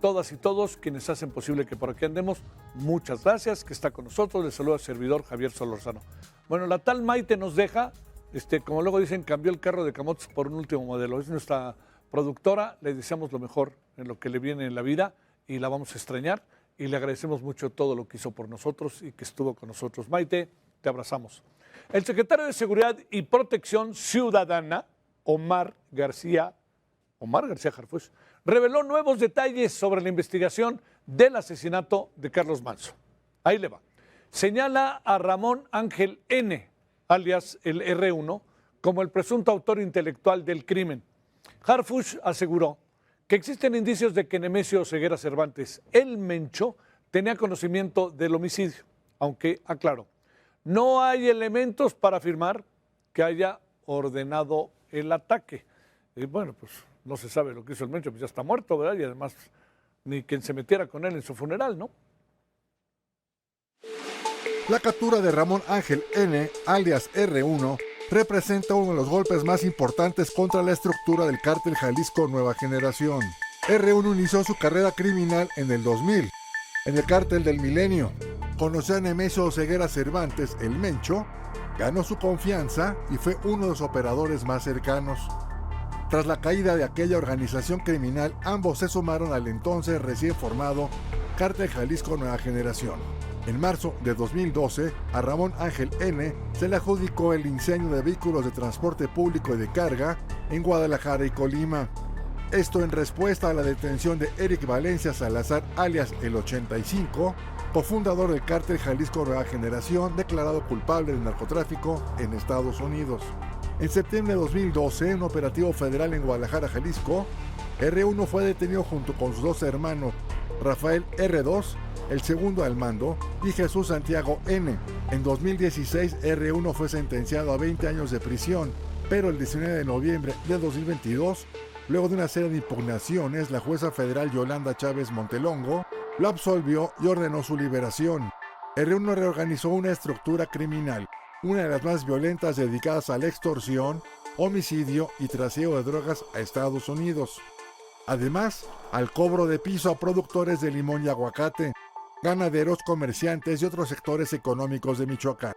todas y todos quienes hacen posible que por aquí andemos. Muchas gracias, que está con nosotros. Les saluda el servidor Javier Solorzano. Bueno, la tal Maite nos deja, como luego dicen, cambió el carro de camotes por un último modelo. Es nuestra productora, le deseamos lo mejor en lo que le viene en la vida y la vamos a extrañar y le agradecemos mucho todo lo que hizo por nosotros y que estuvo con nosotros. Maite, te abrazamos. El secretario de Seguridad y Protección Ciudadana, Omar García Harfuch, reveló nuevos detalles sobre la investigación del asesinato de Carlos Manzo. Ahí le va. Señala a Ramón Ángel N., alias el R1, como el presunto autor intelectual del crimen. Harfuch aseguró que existen indicios de que Nemesio Ceguera Cervantes, el Mencho, tenía conocimiento del homicidio, aunque aclaró, no hay elementos para afirmar que haya ordenado el ataque. Y bueno, pues no se sabe lo que hizo el Mencho, pues ya está muerto, ¿verdad? Y además ni quien se metiera con él en su funeral, ¿no? La captura de Ramón Ángel N., alias R1, representa uno de los golpes más importantes contra la estructura del cártel Jalisco Nueva Generación. R1 inició su carrera criminal en el 2000, en el cártel del Milenio. Conoció a Nemesio Ceguera Cervantes, el Mencho, ganó su confianza y fue uno de los operadores más cercanos. Tras la caída de aquella organización criminal, ambos se sumaron al entonces recién formado Cártel Jalisco Nueva Generación. En marzo de 2012, a Ramón Ángel N. se le adjudicó el incendio de vehículos de transporte público y de carga en Guadalajara y Colima. Esto en respuesta a la detención de Eric Valencia Salazar, alias el 85, cofundador del Cártel Jalisco Nueva Generación, declarado culpable de narcotráfico en Estados Unidos. En septiembre de 2012, en un operativo federal en Guadalajara, Jalisco, R1 fue detenido junto con sus dos hermanos, Rafael R2, el segundo al mando, y Jesús Santiago N. En 2016, R1 fue sentenciado a 20 años de prisión, pero el 19 de noviembre de 2022, luego de una serie de impugnaciones, la jueza federal Yolanda Chávez Montelongo lo absolvió y ordenó su liberación. R1 reorganizó una estructura criminal, una de las más violentas dedicadas a la extorsión, homicidio y trasiego de drogas a Estados Unidos. Además, al cobro de piso a productores de limón y aguacate, ganaderos, comerciantes y otros sectores económicos de Michoacán.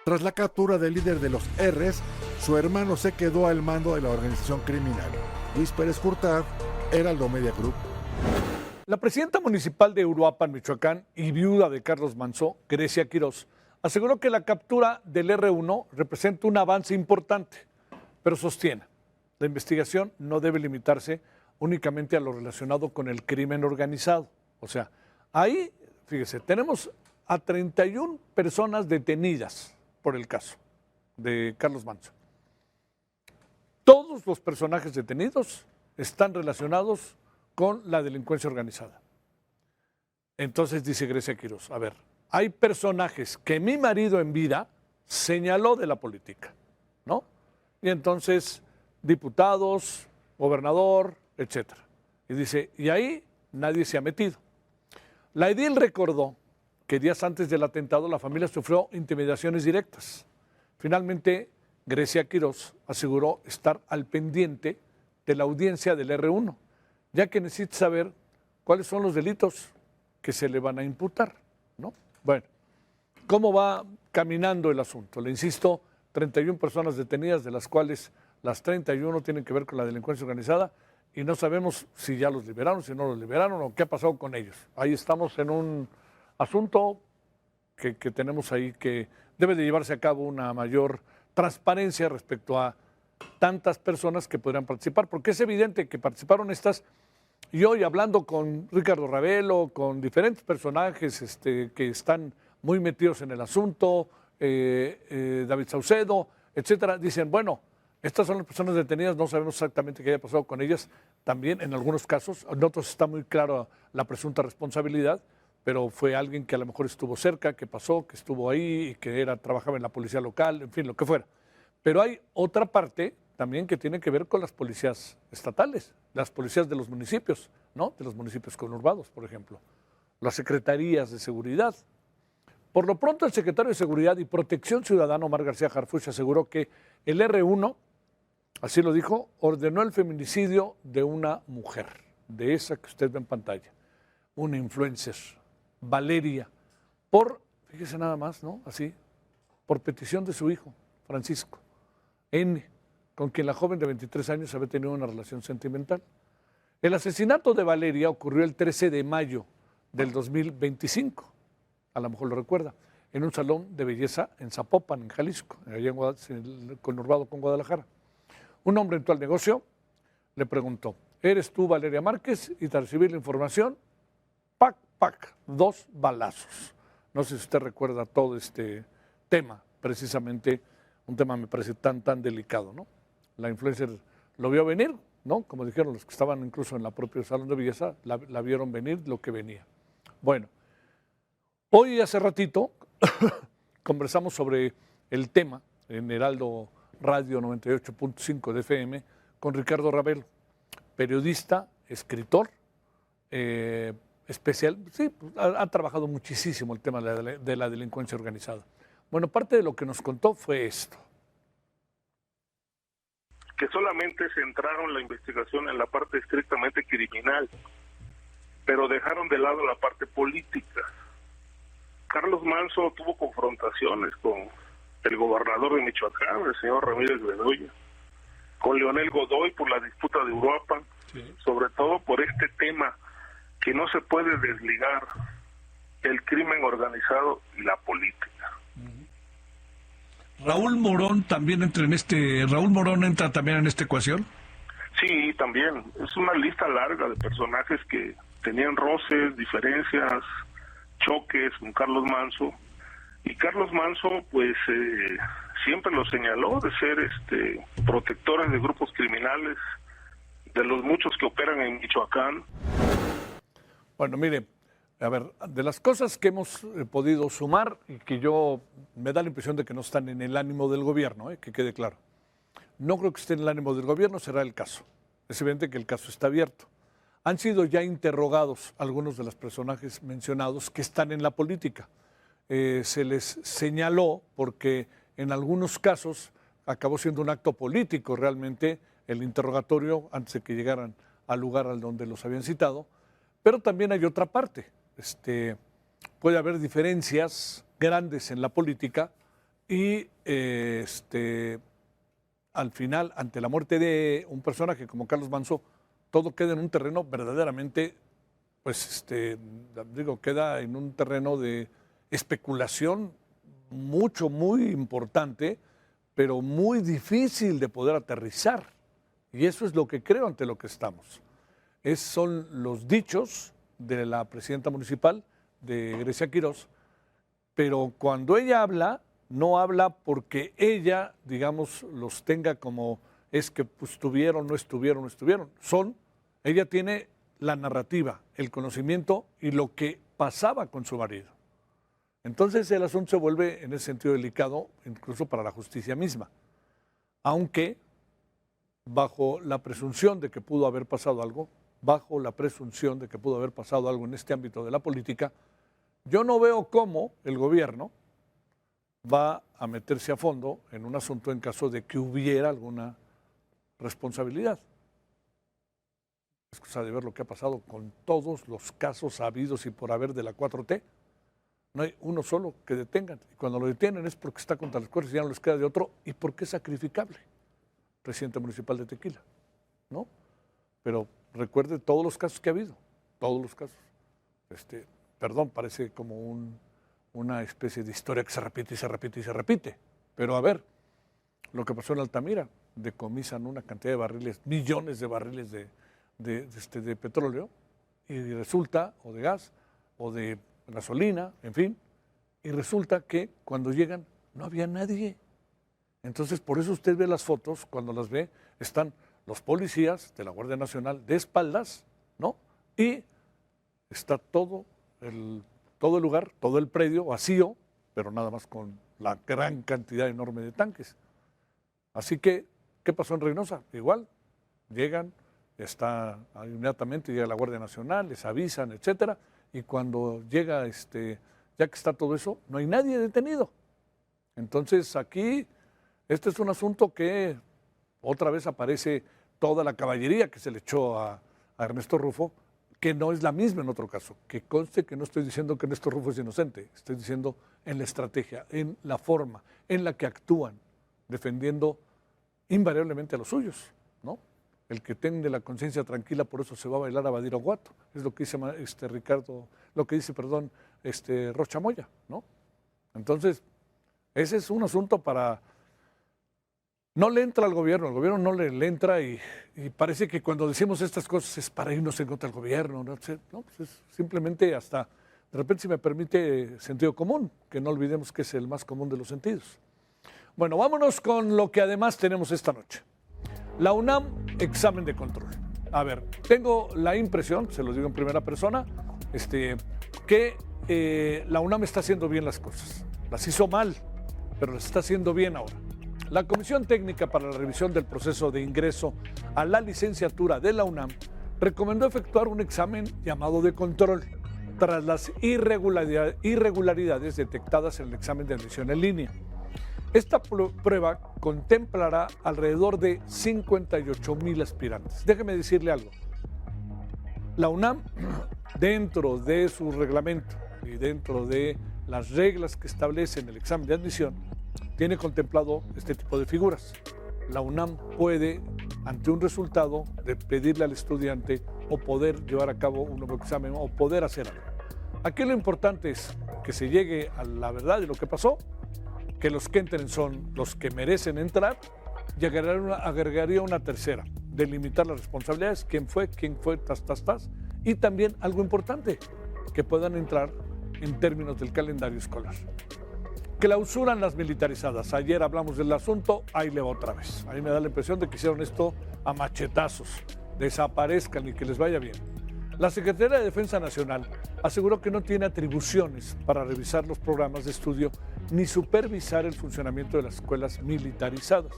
Tras la captura del líder de los R's, su hermano se quedó al mando de la organización criminal. Luis Pérez Curtad, Heraldo Media Group. La presidenta municipal de Uruapan, Michoacán, y viuda de Carlos Manzo, Grecia Quirós, aseguró que la captura del R1 representa un avance importante, pero sostiene, la investigación no debe limitarse únicamente a lo relacionado con el crimen organizado. O sea, ahí, fíjese, tenemos a 31 personas detenidas por el caso de Carlos Manzo. Todos los personajes detenidos están relacionados con la delincuencia organizada. Entonces dice Grecia Quirós, a ver, hay personajes que mi marido en vida señaló de la política, ¿no? Y entonces, diputados, gobernador, etcétera. Y dice, y ahí nadie se ha metido. La edil recordó que días antes del atentado la familia sufrió intimidaciones directas. Finalmente, Grecia Quirós aseguró estar al pendiente de la audiencia del R1, ya que necesita saber cuáles son los delitos que se le van a imputar, ¿no? Bueno, ¿cómo va caminando el asunto? Le insisto, 31 personas detenidas, de las cuales las 31 tienen que ver con la delincuencia organizada y no sabemos si ya los liberaron, si no los liberaron o qué ha pasado con ellos. Ahí estamos en un asunto que tenemos ahí que debe de llevarse a cabo una mayor transparencia respecto a tantas personas que podrían participar, porque es evidente que participaron estas. Y hoy hablando con Ricardo Ravelo, con diferentes personajes que están muy metidos en el asunto, David Saucedo, etcétera, dicen, bueno, estas son las personas detenidas, no sabemos exactamente qué haya pasado con ellas. También en algunos casos, en otros está muy clara la presunta responsabilidad, pero fue alguien que a lo mejor estuvo cerca, que pasó, que estuvo ahí, y que trabajaba en la policía local, en fin, lo que fuera. Pero hay otra parte también que tiene que ver con las policías estatales, las policías de los municipios, ¿no? De los municipios conurbados, por ejemplo, las secretarías de seguridad. Por lo pronto, el secretario de Seguridad y Protección Ciudadana, Omar García Harfuch, aseguró que el R1, así lo dijo, ordenó el feminicidio de una mujer, de esa que usted ve en pantalla. una influencer, Valeria, fíjese nada más, ¿no? Así, por petición de su hijo, Francisco N., con quien la joven de 23 años había tenido una relación sentimental. El asesinato de Valeria ocurrió el 13 de mayo del 2025, a lo mejor lo recuerda, en un salón de belleza en Zapopan, en Jalisco, allá conurbado con Guadalajara. Un hombre entró al negocio, le preguntó, ¿eres tú Valeria Márquez? Y tras recibir la información, ¡pac, pac! 2 balazos. No sé si usted recuerda todo este tema, precisamente un tema me parece tan delicado, ¿no? La influencer lo vio venir, ¿no? Como dijeron los que estaban incluso en la propia salón de belleza, la vieron venir lo que venía. Bueno, hoy hace ratito conversamos sobre el tema en Heraldo Radio 98.5 de FM con Ricardo Ravelo, periodista, escritor, especial, sí, ha trabajado muchísimo el tema de la delincuencia organizada. Bueno, parte de lo que nos contó fue esto. Que solamente centraron la investigación en la parte estrictamente criminal, pero dejaron de lado la parte política. Carlos Manso tuvo confrontaciones con el gobernador de Michoacán, el señor Ramírez Bedoya, con Leonel Godoy por la disputa de Uruapan, sí, sobre todo por este tema que no se puede desligar el crimen organizado y la política. Raúl Morón también Raúl Morón entra también en esta ecuación. Sí, también. Es una lista larga de personajes que tenían roces, diferencias, choques con Carlos Manso. Y Carlos Manso, pues, siempre lo señaló de ser protectores de grupos criminales, de los muchos que operan en Michoacán. Bueno, mire, a ver, de las cosas que hemos podido sumar y que me da la impresión de que no están en el ánimo del gobierno, que quede claro. No creo que esté en el ánimo del gobierno, será el caso. Es evidente que el caso está abierto. Han sido ya interrogados algunos de los personajes mencionados que están en la política. Se les señaló porque en algunos casos acabó siendo un acto político realmente el interrogatorio antes de que llegaran al lugar al donde los habían citado, pero también hay otra parte. Puede haber diferencias grandes en la política y al final, ante la muerte de un personaje como Carlos Manso, todo queda en un terreno verdaderamente, pues, queda en un terreno de especulación muy importante, pero muy difícil de poder aterrizar. Y eso es lo que creo ante lo que estamos. Son los dichos de la presidenta municipal, de Grecia Quirós, pero cuando ella habla, no habla porque ella, digamos, los tenga como es que pues, estuvieron, no estuvieron. Ella tiene la narrativa, el conocimiento y lo que pasaba con su marido. Entonces el asunto se vuelve en ese sentido delicado, incluso para la justicia misma. Aunque bajo la presunción de que pudo haber pasado algo, en este ámbito de la política, yo no veo cómo el gobierno va a meterse a fondo en un asunto en caso de que hubiera alguna responsabilidad. Es cosa de ver lo que ha pasado con todos los casos habidos y por haber de la 4T. No hay uno solo que detengan. Y cuando lo detienen es porque está contra las cuerdas y ya no les queda de otro y porque es sacrificable. Presidente municipal de Tequila, ¿no? Pero recuerde todos los casos que ha habido, todos los casos. Parece como una especie de historia que se repite y se repite y se repite. Pero a ver, lo que pasó en Altamira, decomisan una cantidad de barriles, millones de barriles de petróleo, y resulta, o de gas, o de gasolina, en fin, y resulta que cuando llegan no había nadie. Entonces, por eso usted ve las fotos, cuando las ve, están los policías de la Guardia Nacional de espaldas, ¿no? Y está todo el lugar, todo el predio vacío, pero nada más con la gran cantidad enorme de tanques. Así que, ¿qué pasó en Reynosa? Igual, llegan, inmediatamente llega la Guardia Nacional, les avisan, etcétera, y cuando llega, ya que está todo eso, no hay nadie detenido. Entonces, aquí, este es un asunto que otra vez aparece toda la caballería que se le echó a Ernesto Rufo, que no es la misma en otro caso. Que conste que no estoy diciendo que Néstor Rufo es inocente, estoy diciendo en la estrategia, en la forma en la que actúan, defendiendo invariablemente a los suyos, ¿no? El que tenga la conciencia tranquila, por eso se va a bailar a Badiraguato. Es lo que dice Rocha Moya, ¿no? Entonces, ese es un asunto para... No le entra al gobierno, el gobierno no le entra y parece que cuando decimos estas cosas es para irnos en contra del gobierno, no, pues es simplemente hasta, de repente si me permite, sentido común, que no olvidemos que es el más común de los sentidos. Bueno, vámonos con lo que además tenemos esta noche. La UNAM, examen de control. A ver, tengo la impresión, se lo digo en primera persona, que la UNAM está haciendo bien las cosas. Las hizo mal, pero las está haciendo bien ahora. La Comisión Técnica para la Revisión del Proceso de Ingreso a la Licenciatura de la UNAM recomendó efectuar un examen llamado de control tras las irregularidades detectadas en el examen de admisión en línea. Esta prueba contemplará alrededor de 58,000 aspirantes. Déjeme decirle algo. La UNAM, dentro de su reglamento y dentro de las reglas que establecen el examen de admisión, tiene contemplado este tipo de figuras. La UNAM puede, ante un resultado, de pedirle al estudiante o poder llevar a cabo un nuevo examen o poder hacer algo. Aquí lo importante es que se llegue a la verdad de lo que pasó, que los que entren son los que merecen entrar, y agregaría una tercera, delimitar las responsabilidades, quién fue, y también algo importante, que puedan entrar en términos del calendario escolar. Clausuran las militarizadas. Ayer hablamos del asunto, ahí le va otra vez. A mí me da la impresión de que hicieron esto a machetazos, desaparezcan y que les vaya bien. La Secretaría de Defensa Nacional aseguró que no tiene atribuciones para revisar los programas de estudio ni supervisar el funcionamiento de las escuelas militarizadas.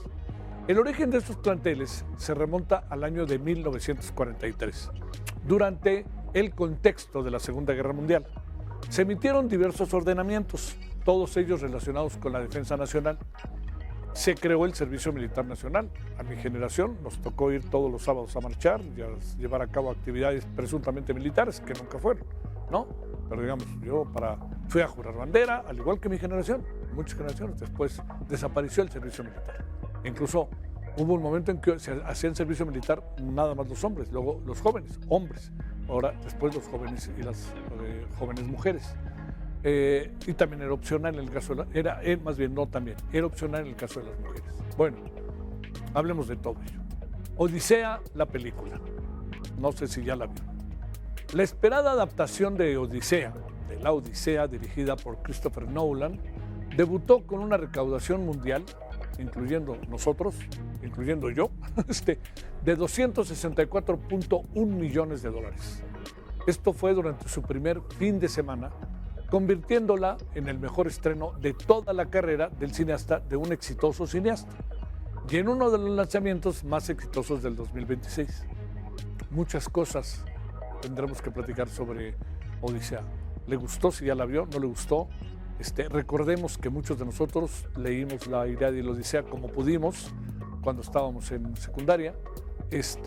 El origen de estos planteles se remonta al año de 1943, durante el contexto de la Segunda Guerra Mundial. Se emitieron diversos ordenamientos, todos ellos relacionados con la defensa nacional. Se creó el Servicio Militar Nacional. A mi generación nos tocó ir todos los sábados a marchar y a llevar a cabo actividades presuntamente militares, que nunca fueron, ¿no? Pero digamos, yo fui a jurar bandera, al igual que mi generación, muchas generaciones. Después desapareció el servicio militar. Incluso hubo un momento en que se hacía el servicio militar nada más los hombres, luego los jóvenes, hombres. Ahora, después los jóvenes y las jóvenes mujeres. Y también era opcional en el caso de era opcional en el caso de las mujeres. Bueno, hablemos de todo ello. Odisea, la película. No sé si ya la vio. La esperada adaptación de la Odisea, dirigida por Christopher Nolan, debutó con una recaudación mundial, incluyendo nosotros, incluyendo yo, de $264.1 millones. Esto fue durante su primer fin de semana, convirtiéndola en el mejor estreno de toda la carrera del cineasta, de un exitoso cineasta, y en uno de los lanzamientos más exitosos del 2026. Muchas cosas tendremos que platicar sobre Odisea. ¿Le gustó? Si ya la vio, ¿no le gustó? Recordemos que muchos de nosotros leímos la Ilíada y la Odisea como pudimos cuando estábamos en secundaria. Es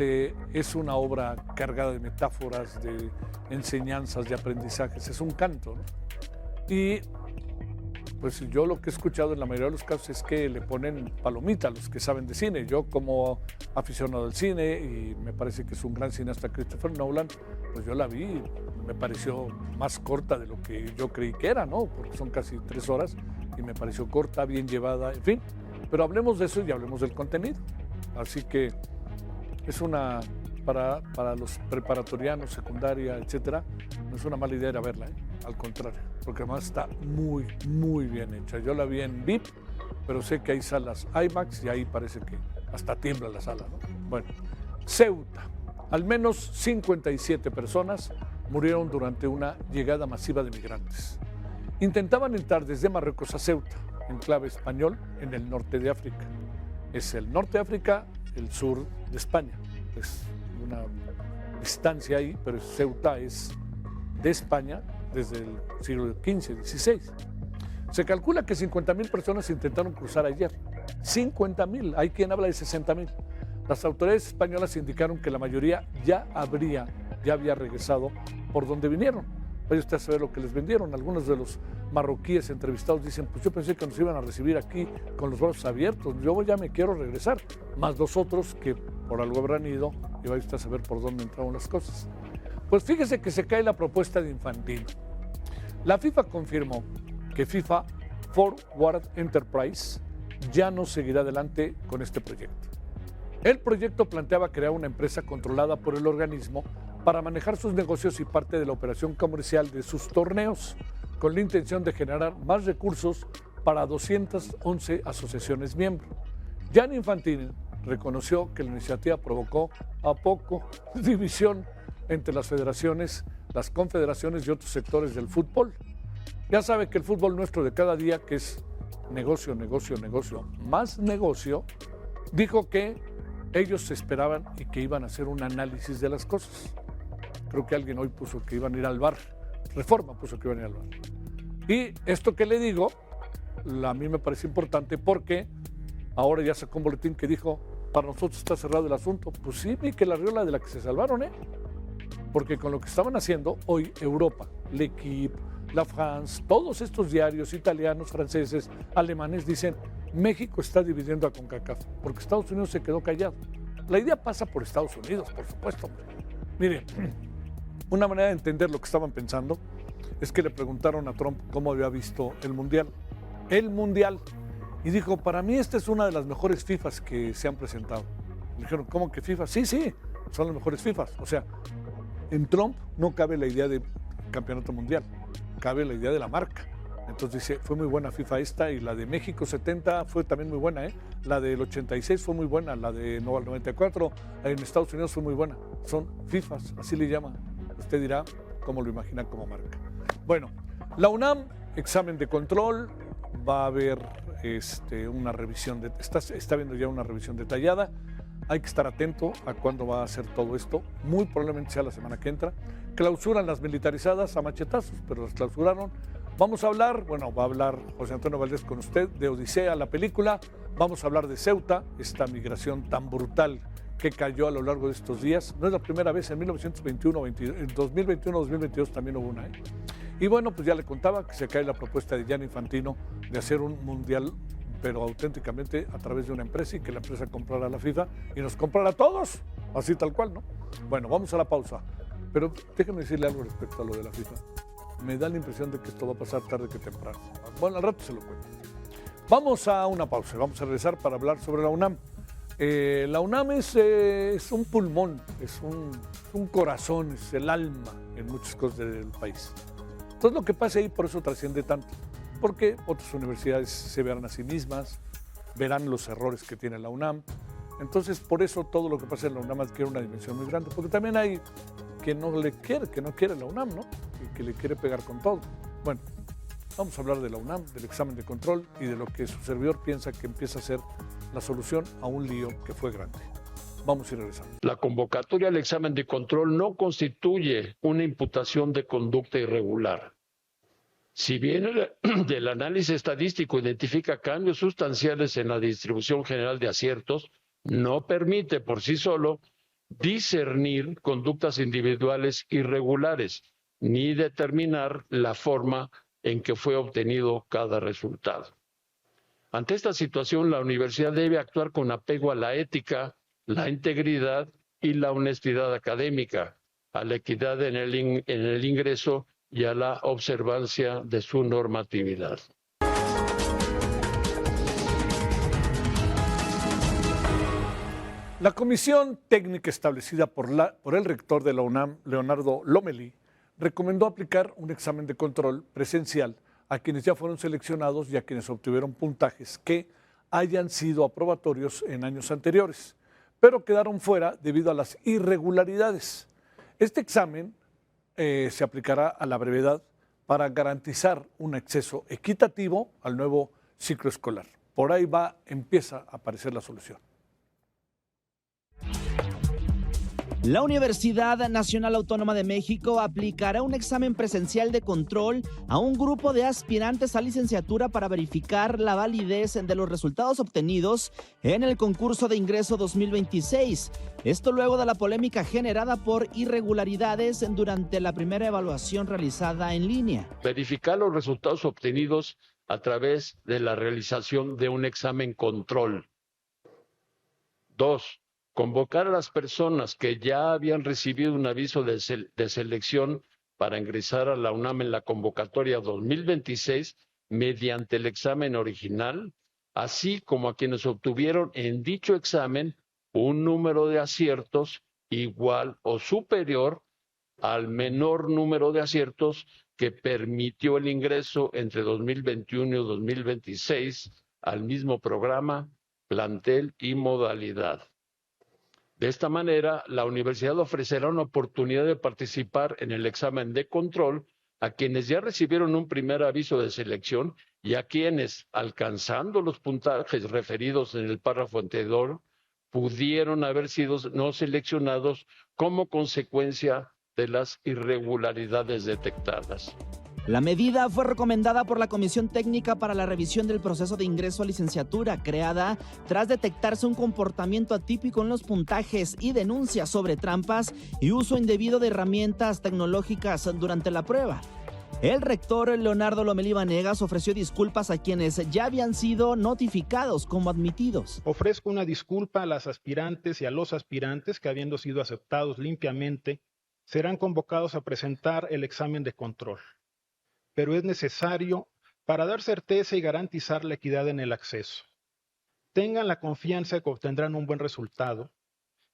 una obra cargada de metáforas, de enseñanzas, de aprendizajes, es un canto, ¿no? Y pues yo lo que he escuchado en la mayoría de los casos es que le ponen palomita a los que saben de cine. Yo, como aficionado al cine, y me parece que es un gran cineasta Christopher Nolan, pues yo la vi y me pareció más corta de lo que yo creí que era, ¿no? Porque son casi 3 horas y me pareció corta, bien llevada, en fin. Pero hablemos de eso y hablemos del contenido. Así que es una, para los preparatorianos, secundaria, etcétera, no es una mala idea ir a verla, ¿eh? Al contrario, porque además está muy, muy bien hecha. Yo la vi en VIP, pero sé que hay salas IMAX y ahí parece que hasta tiembla la sala, ¿no? Bueno, Ceuta. Al menos 57 personas murieron durante una llegada masiva de migrantes. Intentaban entrar desde Marruecos a Ceuta, enclave español en el norte de África. Es el norte de África, el sur de España. Es una distancia ahí, pero Ceuta es de España desde el siglo XV, XVI. Se calcula que 50,000 personas intentaron cruzar ayer. 50,000, hay quien habla de 60,000. Las autoridades españolas indicaron que la mayoría ya habría ya había regresado por donde vinieron. Vaya usted a saber lo que les vendieron. Algunos de los marroquíes entrevistados dicen, pues yo pensé que nos iban a recibir aquí con los brazos abiertos, yo ya me quiero regresar. Más los otros que por algo habrán ido y vaya usted a saber por dónde entraron las cosas. Pues fíjese que se cae la propuesta de Infantino. La FIFA confirmó que FIFA Forward Enterprise ya no seguirá adelante con este proyecto. El proyecto planteaba crear una empresa controlada por el organismo para manejar sus negocios y parte de la operación comercial de sus torneos, con la intención de generar más recursos para 211 asociaciones miembros. Gianni Infantino reconoció que la iniciativa provocó a poco división entre las federaciones, las confederaciones y otros sectores del fútbol. Ya sabe que el fútbol nuestro de cada día, que es negocio, negocio, negocio, más negocio, dijo que ellos esperaban y que iban a hacer un análisis de las cosas. Creo que alguien hoy puso que iban a ir al VAR. Reforma puso que iban a ir al VAR. Y esto que le digo, a mí me parece importante porque ahora ya sacó un boletín que dijo, para nosotros está cerrado el asunto. Pues sí, vi que la Riola de la que se salvaron, porque con lo que estaban haciendo hoy Europa, L'Equipe, La France, todos estos diarios italianos, franceses, alemanes dicen México está dividiendo a CONCACAF porque Estados Unidos se quedó callado. La idea pasa por Estados Unidos, por supuesto, hombre. Mire, una manera de entender lo que estaban pensando es que le preguntaron a Trump cómo había visto el Mundial. El Mundial. Y dijo, para mí esta es una de las mejores FIFAs que se han presentado. Le dijeron, ¿cómo que FIFA? Sí, sí, son las mejores FIFAs. O sea, en Trump no cabe la idea de campeonato mundial, cabe la idea de la marca. Entonces dice, fue muy buena FIFA esta, y la de México 70 fue también muy buena, la del 86 fue muy buena, la de 94 en Estados Unidos fue muy buena. Son FIFAs, así le llaman. Usted dirá cómo lo imagina como marca. Bueno, la UNAM, examen de control, va a haber una revisión, está viendo ya una revisión detallada. Hay que estar atento a cuándo va a hacer todo esto, muy probablemente sea la semana que entra. Clausuran las militarizadas a machetazos, pero las clausuraron. Vamos a hablar, va a hablar José Antonio Valdés con usted de Odisea, la película. Vamos a hablar de Ceuta, esta migración tan brutal que cayó a lo largo de estos días. No es la primera vez, en 1921, en 2021, 2022 también hubo una. Y bueno, pues ya le contaba que se cae la propuesta de Gianni Infantino de hacer un mundial, pero auténticamente a través de una empresa, y que la empresa comprara a la FIFA y nos comprara a todos, así tal cual, ¿no? Bueno, vamos a la pausa, pero déjeme decirle algo respecto a lo de la FIFA. Me da la impresión de que esto va a pasar tarde que temprano. Bueno, al rato se lo cuento. Vamos a una pausa, vamos a regresar para hablar sobre la UNAM. La UNAM es un pulmón, es un corazón, es el alma en muchas cosas del país. Entonces lo que pasa ahí por eso trasciende tanto, porque otras universidades se verán a sí mismas, verán los errores que tiene la UNAM. Entonces por eso todo lo que pasa en la UNAM adquiere una dimensión muy grande, porque también hay que no quiere la UNAM, ¿no? Y que le quiere pegar con todo. Bueno, vamos a hablar de la UNAM, del examen de control y de lo que su servidor piensa que empieza a ser la solución a un lío que fue grande. Vamos a ir regresando. La convocatoria al examen de control no constituye una imputación de conducta irregular. Si bien del análisis estadístico identifica cambios sustanciales en la distribución general de aciertos, no permite por sí solo discernir conductas individuales irregulares, ni determinar la forma en que fue obtenido cada resultado. Ante esta situación, la universidad debe actuar con apego a la ética, la integridad y la honestidad académica, a la equidad en el ingreso y a la observancia de su normatividad. La comisión técnica establecida por el rector de la UNAM, Leonardo Lomelí, recomendó aplicar un examen de control presencial a quienes ya fueron seleccionados y a quienes obtuvieron puntajes que hayan sido aprobatorios en años anteriores, pero quedaron fuera debido a las irregularidades. Este examen se aplicará a la brevedad para garantizar un acceso equitativo al nuevo ciclo escolar. Por ahí empieza a aparecer la solución. La Universidad Nacional Autónoma de México aplicará un examen presencial de control a un grupo de aspirantes a licenciatura para verificar la validez de los resultados obtenidos en el concurso de ingreso 2026. Esto luego de la polémica generada por irregularidades durante la primera evaluación realizada en línea. Verificar los resultados obtenidos a través de la realización de un examen control. 2. Convocar a las personas que ya habían recibido un aviso de selección para ingresar a la UNAM en la convocatoria 2026 mediante el examen original, así como a quienes obtuvieron en dicho examen un número de aciertos igual o superior al menor número de aciertos que permitió el ingreso entre 2021 y 2026 al mismo programa, plantel y modalidad. De esta manera, la universidad ofrecerá una oportunidad de participar en el examen de control a quienes ya recibieron un primer aviso de selección y a quienes, alcanzando los puntajes referidos en el párrafo anterior, pudieron haber sido no seleccionados como consecuencia de las irregularidades detectadas. La medida fue recomendada por la Comisión Técnica para la Revisión del Proceso de Ingreso a Licenciatura, creada tras detectarse un comportamiento atípico en los puntajes y denuncias sobre trampas y uso indebido de herramientas tecnológicas durante la prueba. El rector Leonardo Lomelí Vanegas ofreció disculpas a quienes ya habían sido notificados como admitidos. Ofrezco una disculpa a las aspirantes y a los aspirantes que, habiendo sido aceptados limpiamente, serán convocados a presentar el examen de control. Pero es necesario para dar certeza y garantizar la equidad en el acceso. Tengan la confianza de que obtendrán un buen resultado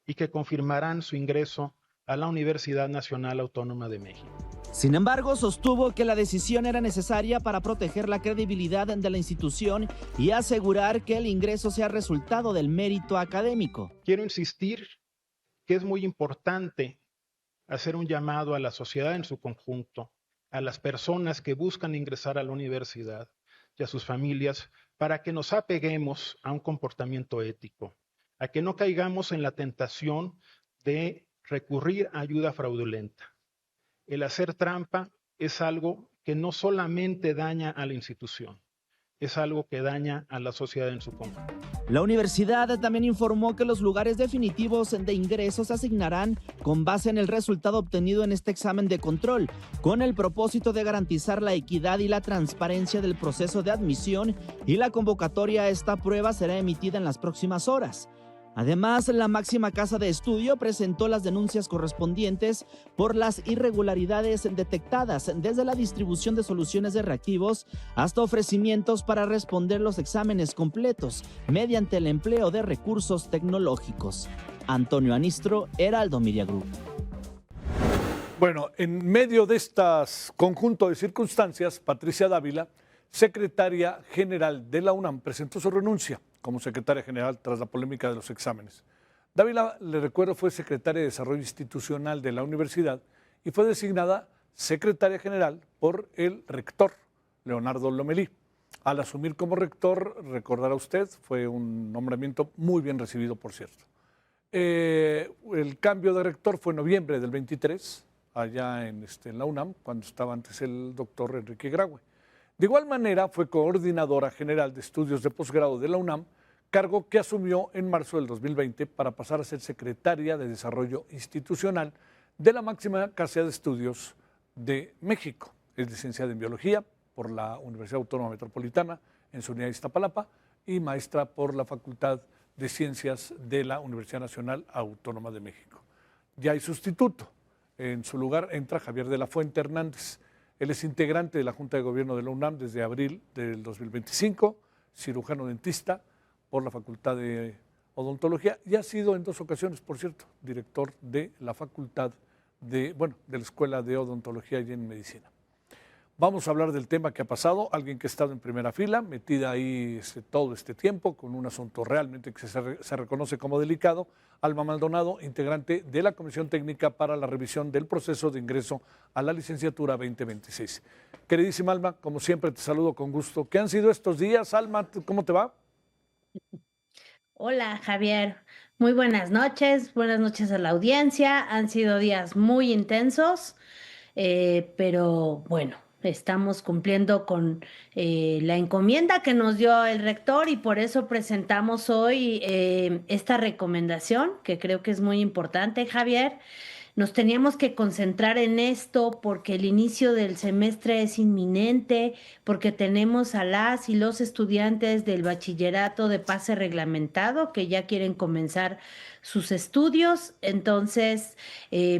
y que confirmarán su ingreso a la Universidad Nacional Autónoma de México. Sin embargo, sostuvo que la decisión era necesaria para proteger la credibilidad de la institución y asegurar que el ingreso sea resultado del mérito académico. Quiero insistir que es muy importante hacer un llamado a la sociedad en su conjunto, a las personas que buscan ingresar a la universidad y a sus familias, para que nos apeguemos a un comportamiento ético, a que no caigamos en la tentación de recurrir a ayuda fraudulenta. El hacer trampa es algo que no solamente daña a la institución, es algo que daña a la sociedad en su conjunto. La universidad también informó que los lugares definitivos de ingreso se asignarán con base en el resultado obtenido en este examen de control, con el propósito de garantizar la equidad y la transparencia del proceso de admisión, y la convocatoria a esta prueba será emitida en las próximas horas. Además, la máxima casa de estudio presentó las denuncias correspondientes por las irregularidades detectadas, desde la distribución de soluciones de reactivos hasta ofrecimientos para responder los exámenes completos mediante el empleo de recursos tecnológicos. Antonio Anistro, Heraldo Media Group. Bueno, en medio de estas conjunto de circunstancias, Patricia Dávila, secretaria general de la UNAM, presentó su renuncia como secretaria general tras la polémica de los exámenes. Dávila, le recuerdo, fue secretaria de Desarrollo Institucional de la universidad y fue designada secretaria general por el rector, Leonardo Lomelí. Al asumir como rector, recordará usted, fue un nombramiento muy bien recibido, por cierto. El cambio de rector fue en noviembre del 23, allá en la UNAM, cuando estaba antes el doctor Enrique Graue. De igual manera, fue coordinadora general de estudios de posgrado de la UNAM, cargo que asumió en marzo del 2020 para pasar a ser secretaria de Desarrollo Institucional de la máxima casa de estudios de México. Es licenciada en Biología por la Universidad Autónoma Metropolitana en su unidad de Iztapalapa y maestra por la Facultad de Ciencias de la Universidad Nacional Autónoma de México. Ya hay sustituto. En su lugar entra Javier de la Fuente Hernández. Él es integrante de la Junta de Gobierno de la UNAM desde abril del 2025, cirujano dentista por la Facultad de Odontología y ha sido en 2 ocasiones, por cierto, director de la Facultad de la Escuela de Odontología y en Medicina. Vamos a hablar del tema que ha pasado, alguien que ha estado en primera fila, metida ahí todo este tiempo con un asunto realmente que se reconoce como delicado. Alma Maldonado, integrante de la Comisión Técnica para la Revisión del Proceso de Ingreso a la Licenciatura 2026. Queridísima Alma, como siempre te saludo con gusto. ¿Qué han sido estos días, Alma? ¿Cómo te va? Hola, Javier. Muy buenas noches a la audiencia. Han sido días muy intensos, pero bueno, estamos cumpliendo con la encomienda que nos dio el rector y por eso presentamos hoy esta recomendación que creo que es muy importante, Javier. Nos teníamos que concentrar en esto porque el inicio del semestre es inminente, porque tenemos a las y los estudiantes del bachillerato de pase reglamentado que ya quieren comenzar sus estudios. Entonces,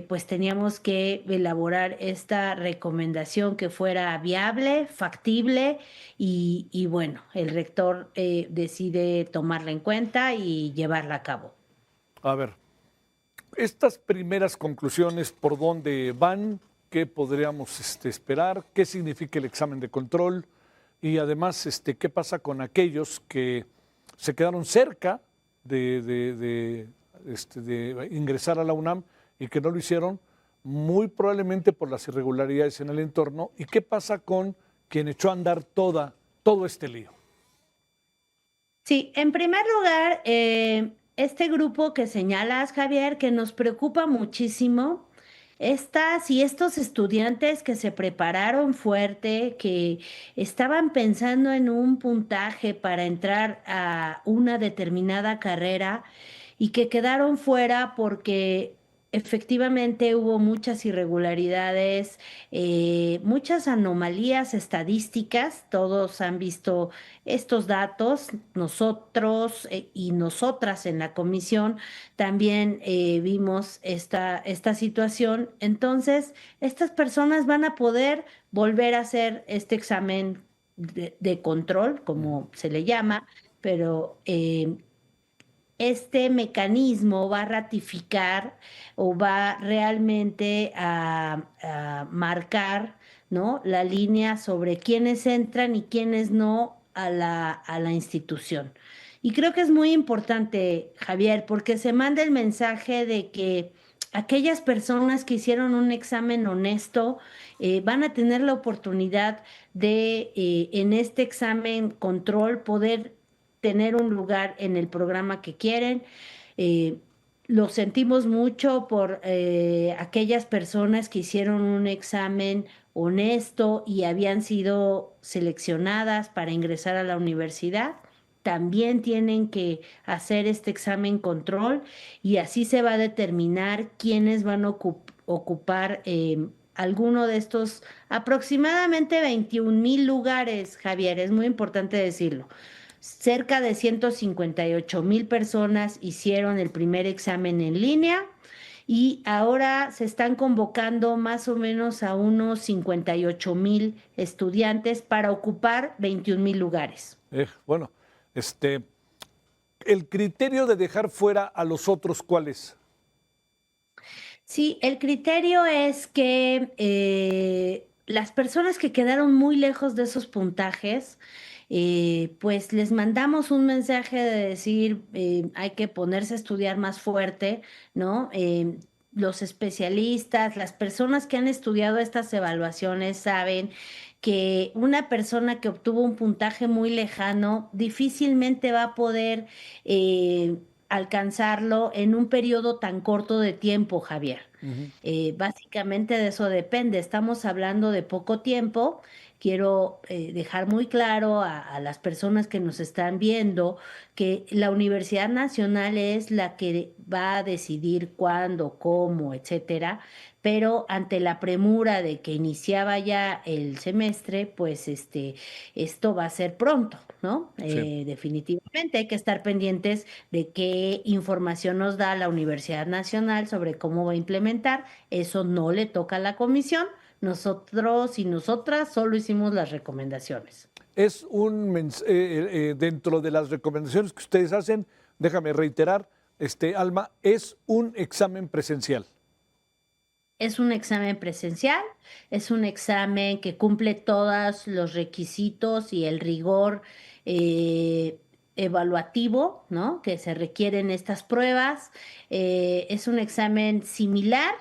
pues teníamos que elaborar esta recomendación que fuera viable, factible y bueno, el rector decide tomarla en cuenta y llevarla a cabo. A ver, estas primeras conclusiones, ¿por dónde van? ¿Qué podríamos esperar? ¿Qué significa el examen de control? Y además, ¿qué pasa con aquellos que se quedaron cerca de ingresar a la UNAM y que no lo hicieron, muy probablemente por las irregularidades en el entorno? ¿Y qué pasa con quien echó a andar todo este lío? Sí, en primer lugar, este grupo que señalas, Javier, que nos preocupa muchísimo, estas y estos estudiantes que se prepararon fuerte, que estaban pensando en un puntaje para entrar a una determinada carrera y que quedaron fuera porque efectivamente hubo muchas irregularidades, muchas anomalías estadísticas. Todos han visto estos datos, nosotros y nosotras en la comisión también vimos esta situación. Entonces, estas personas van a poder volver a hacer este examen de control, como se le llama, pero este mecanismo va a ratificar o va realmente a marcar, ¿no?, la línea sobre quiénes entran y quiénes no a la institución. Y creo que es muy importante, Javier, porque se manda el mensaje de que aquellas personas que hicieron un examen honesto van a tener la oportunidad de, en este examen control, poder tener un lugar en el programa que quieren. Eh, lo sentimos mucho por aquellas personas que hicieron un examen honesto y habían sido seleccionadas para ingresar a la universidad. También tienen que hacer este examen control y así se va a determinar quiénes van a ocupar alguno de estos aproximadamente 21,000 lugares, Javier. Es muy importante decirlo. Cerca de 158,000 personas hicieron el primer examen en línea y ahora se están convocando más o menos a unos 58,000 estudiantes para ocupar 21,000 lugares. Bueno, el criterio de dejar fuera a los otros, ¿cuál es? Sí, el criterio es que las personas que quedaron muy lejos de esos puntajes, pues les mandamos un mensaje de decir, hay que ponerse a estudiar más fuerte, ¿no? Los especialistas, las personas que han estudiado estas evaluaciones saben que una persona que obtuvo un puntaje muy lejano difícilmente va a poder alcanzarlo en un periodo tan corto de tiempo, Javier. Básicamente de eso depende. Estamos hablando de poco tiempo. Quiero dejar muy claro a las personas que nos están viendo que la Universidad Nacional es la que va a decidir cuándo, cómo, etcétera, pero ante la premura de que iniciaba ya el semestre, pues esto va a ser pronto, ¿no? Sí. Definitivamente hay que estar pendientes de qué información nos da la Universidad Nacional sobre cómo va a implementar. Eso no le toca a la comisión. Nosotros y nosotras solo hicimos las recomendaciones. Es dentro de las recomendaciones que ustedes hacen, déjame reiterar, Alma, es un examen presencial. Es un examen presencial, es un examen que cumple todos los requisitos y el rigor evaluativo, ¿no?, que se requieren estas pruebas. Es un examen similar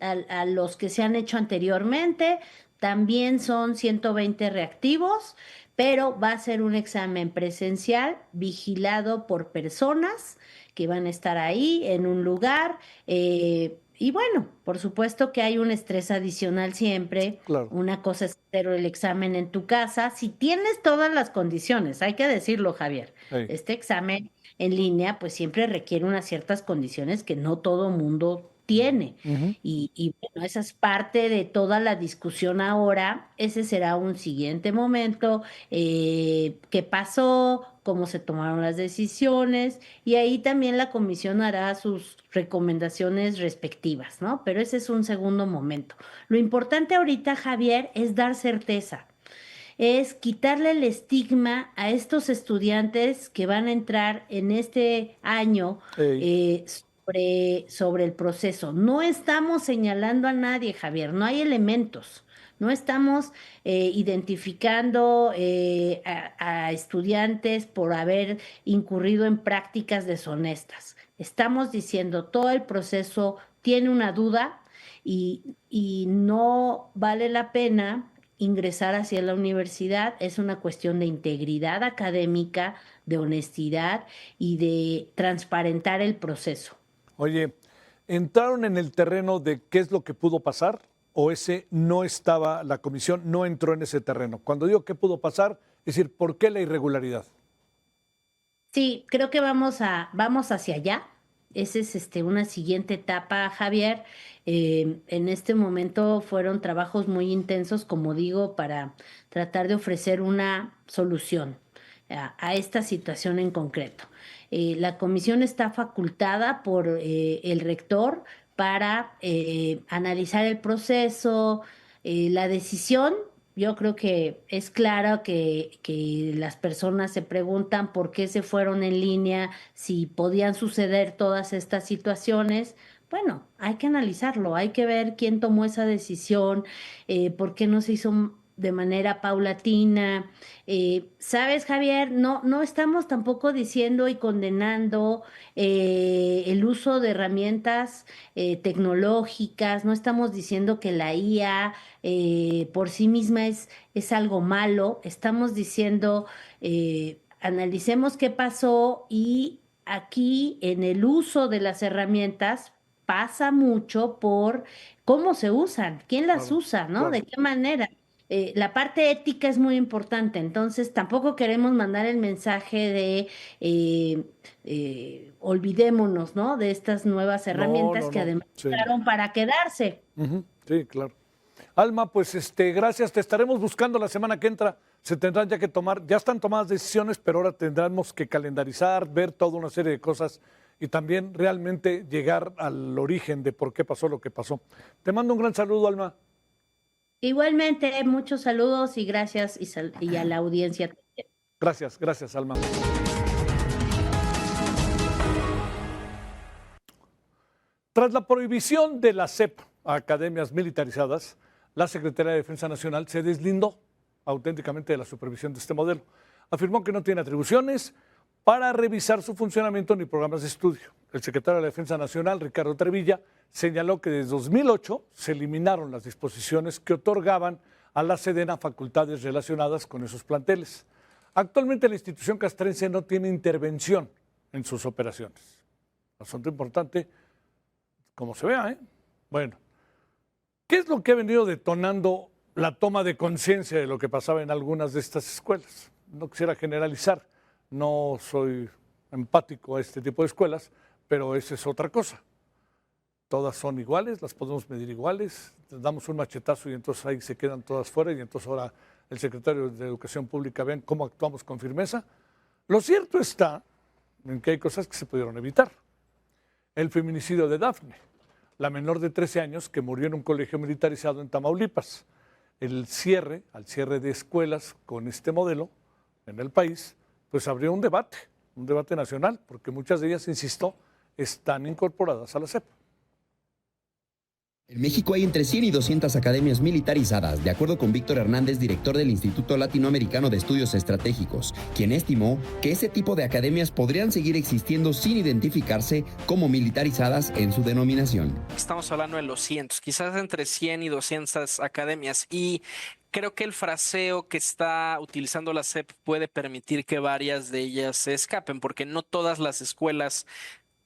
a los que se han hecho anteriormente. También son 120 reactivos, pero va a ser un examen presencial vigilado por personas que van a estar ahí en un lugar. Y bueno, por supuesto que hay un estrés adicional siempre. Claro. Una cosa es hacer el examen en tu casa. Si tienes todas las condiciones, hay que decirlo, Javier. Ey. Este examen en línea, pues siempre requiere unas ciertas condiciones que no todo mundo tiene. Ujú. Y bueno, esa es parte de toda la discusión ahora. Ese será un siguiente momento. ¿Qué pasó? ¿Cómo se tomaron las decisiones? Y ahí también la comisión hará sus recomendaciones respectivas, ¿no? Pero ese es un segundo momento. Lo importante ahorita, Javier, es dar certeza, es quitarle el estigma a estos estudiantes que van a entrar en este año Ey. sobre el proceso. No estamos señalando a nadie, Javier, no hay elementos. No estamos identificando a estudiantes por haber incurrido en prácticas deshonestas. Estamos diciendo todo el proceso tiene una duda y no vale la pena ingresar hacia la universidad. Es una cuestión de integridad académica, de honestidad y de transparentar el proceso. Oye, ¿entraron en el terreno de qué es lo que pudo pasar? ¿O ese no estaba, la comisión no entró en ese terreno? Cuando digo qué pudo pasar, es decir, ¿por qué la irregularidad? Sí, creo que vamos hacia allá. Esa es una siguiente etapa, Javier. En este momento fueron trabajos muy intensos, como digo, para tratar de ofrecer una solución a esta situación en concreto. La comisión está facultada por el rector para analizar el proceso, la decisión. Yo creo que es claro que las personas se preguntan por qué se fueron en línea, si podían suceder todas estas situaciones. Bueno, hay que analizarlo, hay que ver quién tomó esa decisión, por qué no se hizo de manera paulatina. ¿Sabes, Javier? No estamos tampoco diciendo y condenando el uso de herramientas tecnológicas, no estamos diciendo que la IA por sí misma es algo malo, estamos diciendo, analicemos qué pasó y aquí en el uso de las herramientas pasa mucho por cómo se usan, quién las Claro, usa, ¿no? claro. ¿De qué manera? La parte ética es muy importante, entonces tampoco queremos mandar el mensaje de olvidémonos, ¿no? De estas nuevas No, herramientas no, que no. además Sí, llegaron para quedarse. ujú, sí, claro. Alma, pues gracias. Te estaremos buscando la semana que entra. Se tendrán ya que tomar, ya están tomadas decisiones, pero ahora tendremos que calendarizar, ver toda una serie de cosas y también realmente llegar al origen de por qué pasó lo que pasó. Te mando un gran saludo, Alma. Igualmente, muchos saludos y gracias y a la audiencia también. Gracias, gracias, Alma. Tras la prohibición de la SEP a academias militarizadas, la Secretaría de Defensa Nacional se deslindó auténticamente de la supervisión de este modelo. Afirmó que no tiene atribuciones para revisar su funcionamiento ni programas de estudio. El secretario de la Defensa Nacional, Ricardo Trevilla, señaló que desde 2008 se eliminaron las disposiciones que otorgaban a la Sedena facultades relacionadas con esos planteles. Actualmente la institución castrense no tiene intervención en sus operaciones. Asunto importante, como se vea, ¿eh? Bueno, ¿qué es lo que ha venido detonando la toma de conciencia de lo que pasaba en algunas de estas escuelas? No quisiera generalizar, no soy empático a este tipo de escuelas, pero esa es otra cosa. Todas son iguales, las podemos medir iguales, les damos un machetazo y entonces ahí se quedan todas fuera y entonces ahora el secretario de Educación Pública vean cómo actuamos con firmeza. Lo cierto está en que hay cosas que se pudieron evitar. El feminicidio de Dafne, la menor de 13 años que murió en un colegio militarizado en Tamaulipas. Al cierre de escuelas con este modelo en el país, pues abrió un debate nacional, porque muchas de ellas, insisto, están incorporadas a la SEP. En México hay entre 100 y 200 academias militarizadas, de acuerdo con Víctor Hernández, director del Instituto Latinoamericano de Estudios Estratégicos, quien estimó que ese tipo de academias podrían seguir existiendo sin identificarse como militarizadas en su denominación. Estamos hablando de los cientos, quizás entre 100 y 200 academias, y creo que el fraseo que está utilizando la SEP puede permitir que varias de ellas se escapen, porque no todas las escuelas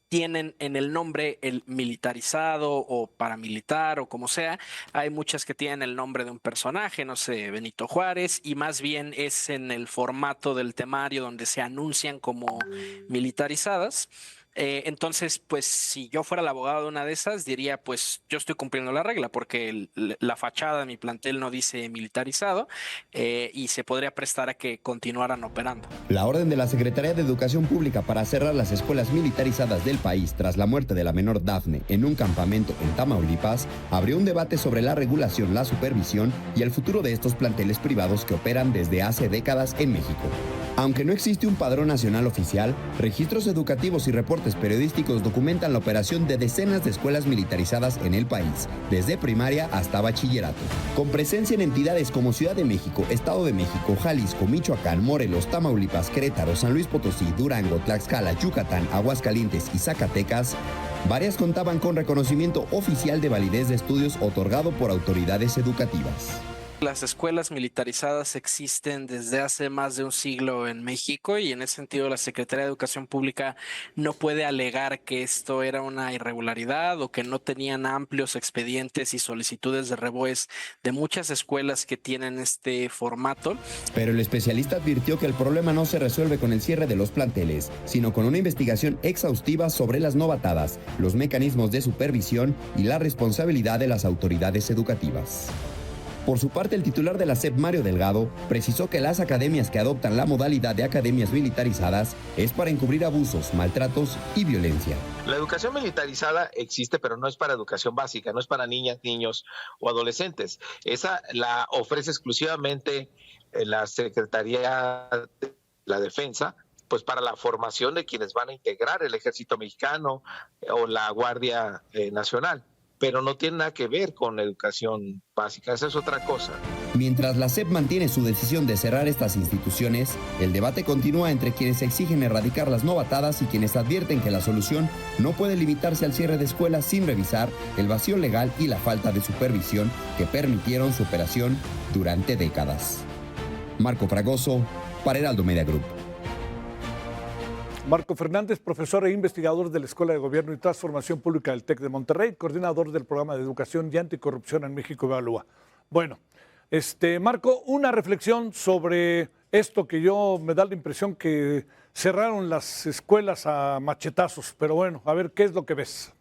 tienen en el nombre el militarizado o paramilitar o como sea. Hay muchas que tienen el nombre de un personaje, no sé, Benito Juárez, y más bien es en el formato del temario donde se anuncian como militarizadas. Entonces, pues si yo fuera el abogado de una de esas, diría, pues yo estoy cumpliendo la regla porque la fachada de mi plantel no dice militarizado, y se podría prestar a que continuaran operando. La orden de la Secretaría de Educación Pública para cerrar las escuelas militarizadas del país tras la muerte de la menor Dafne en un campamento en Tamaulipas abrió un debate sobre la regulación, la supervisión y el futuro de estos planteles privados que operan desde hace décadas en México. Aunque no existe un padrón nacional oficial, registros educativos y reportes periodísticos documentan la operación de decenas de escuelas militarizadas en el país, desde primaria hasta bachillerato. Con presencia en entidades como Ciudad de México, Estado de México, Jalisco, Michoacán, Morelos, Tamaulipas, Querétaro, San Luis Potosí, Durango, Tlaxcala, Yucatán, Aguascalientes y Zacatecas, varias contaban con reconocimiento oficial de validez de estudios otorgado por autoridades educativas. Las escuelas militarizadas existen desde hace más de un siglo en México y en ese sentido la Secretaría de Educación Pública no puede alegar que esto era una irregularidad o que no tenían amplios expedientes y solicitudes de REVOES de muchas escuelas que tienen este formato. Pero el especialista advirtió que el problema no se resuelve con el cierre de los planteles, sino con una investigación exhaustiva sobre las novatadas, los mecanismos de supervisión y la responsabilidad de las autoridades educativas. Por su parte, el titular de la SEP, Mario Delgado, precisó que las academias que adoptan la modalidad de academias militarizadas es para encubrir abusos, maltratos y violencia. La educación militarizada existe, pero no es para educación básica, no es para niñas, niños o adolescentes. Esa la ofrece exclusivamente la Secretaría de la Defensa, pues para la formación de quienes van a integrar el Ejército Mexicano o la Guardia Nacional. Pero no tiene nada que ver con la educación básica, esa es otra cosa. Mientras la SEP mantiene su decisión de cerrar estas instituciones, el debate continúa entre quienes exigen erradicar las novatadas y quienes advierten que la solución no puede limitarse al cierre de escuelas sin revisar el vacío legal y la falta de supervisión que permitieron su operación durante décadas. Marco Fragoso, para Heraldo Media Group. Marco Fernández, profesor e investigador de la Escuela de Gobierno y Transformación Pública del TEC de Monterrey, coordinador del Programa de Educación y Anticorrupción en México Evalúa. Bueno, Marco, una reflexión sobre esto que yo me da la impresión que cerraron las escuelas a machetazos, pero bueno, a ver, ¿qué es lo que ves?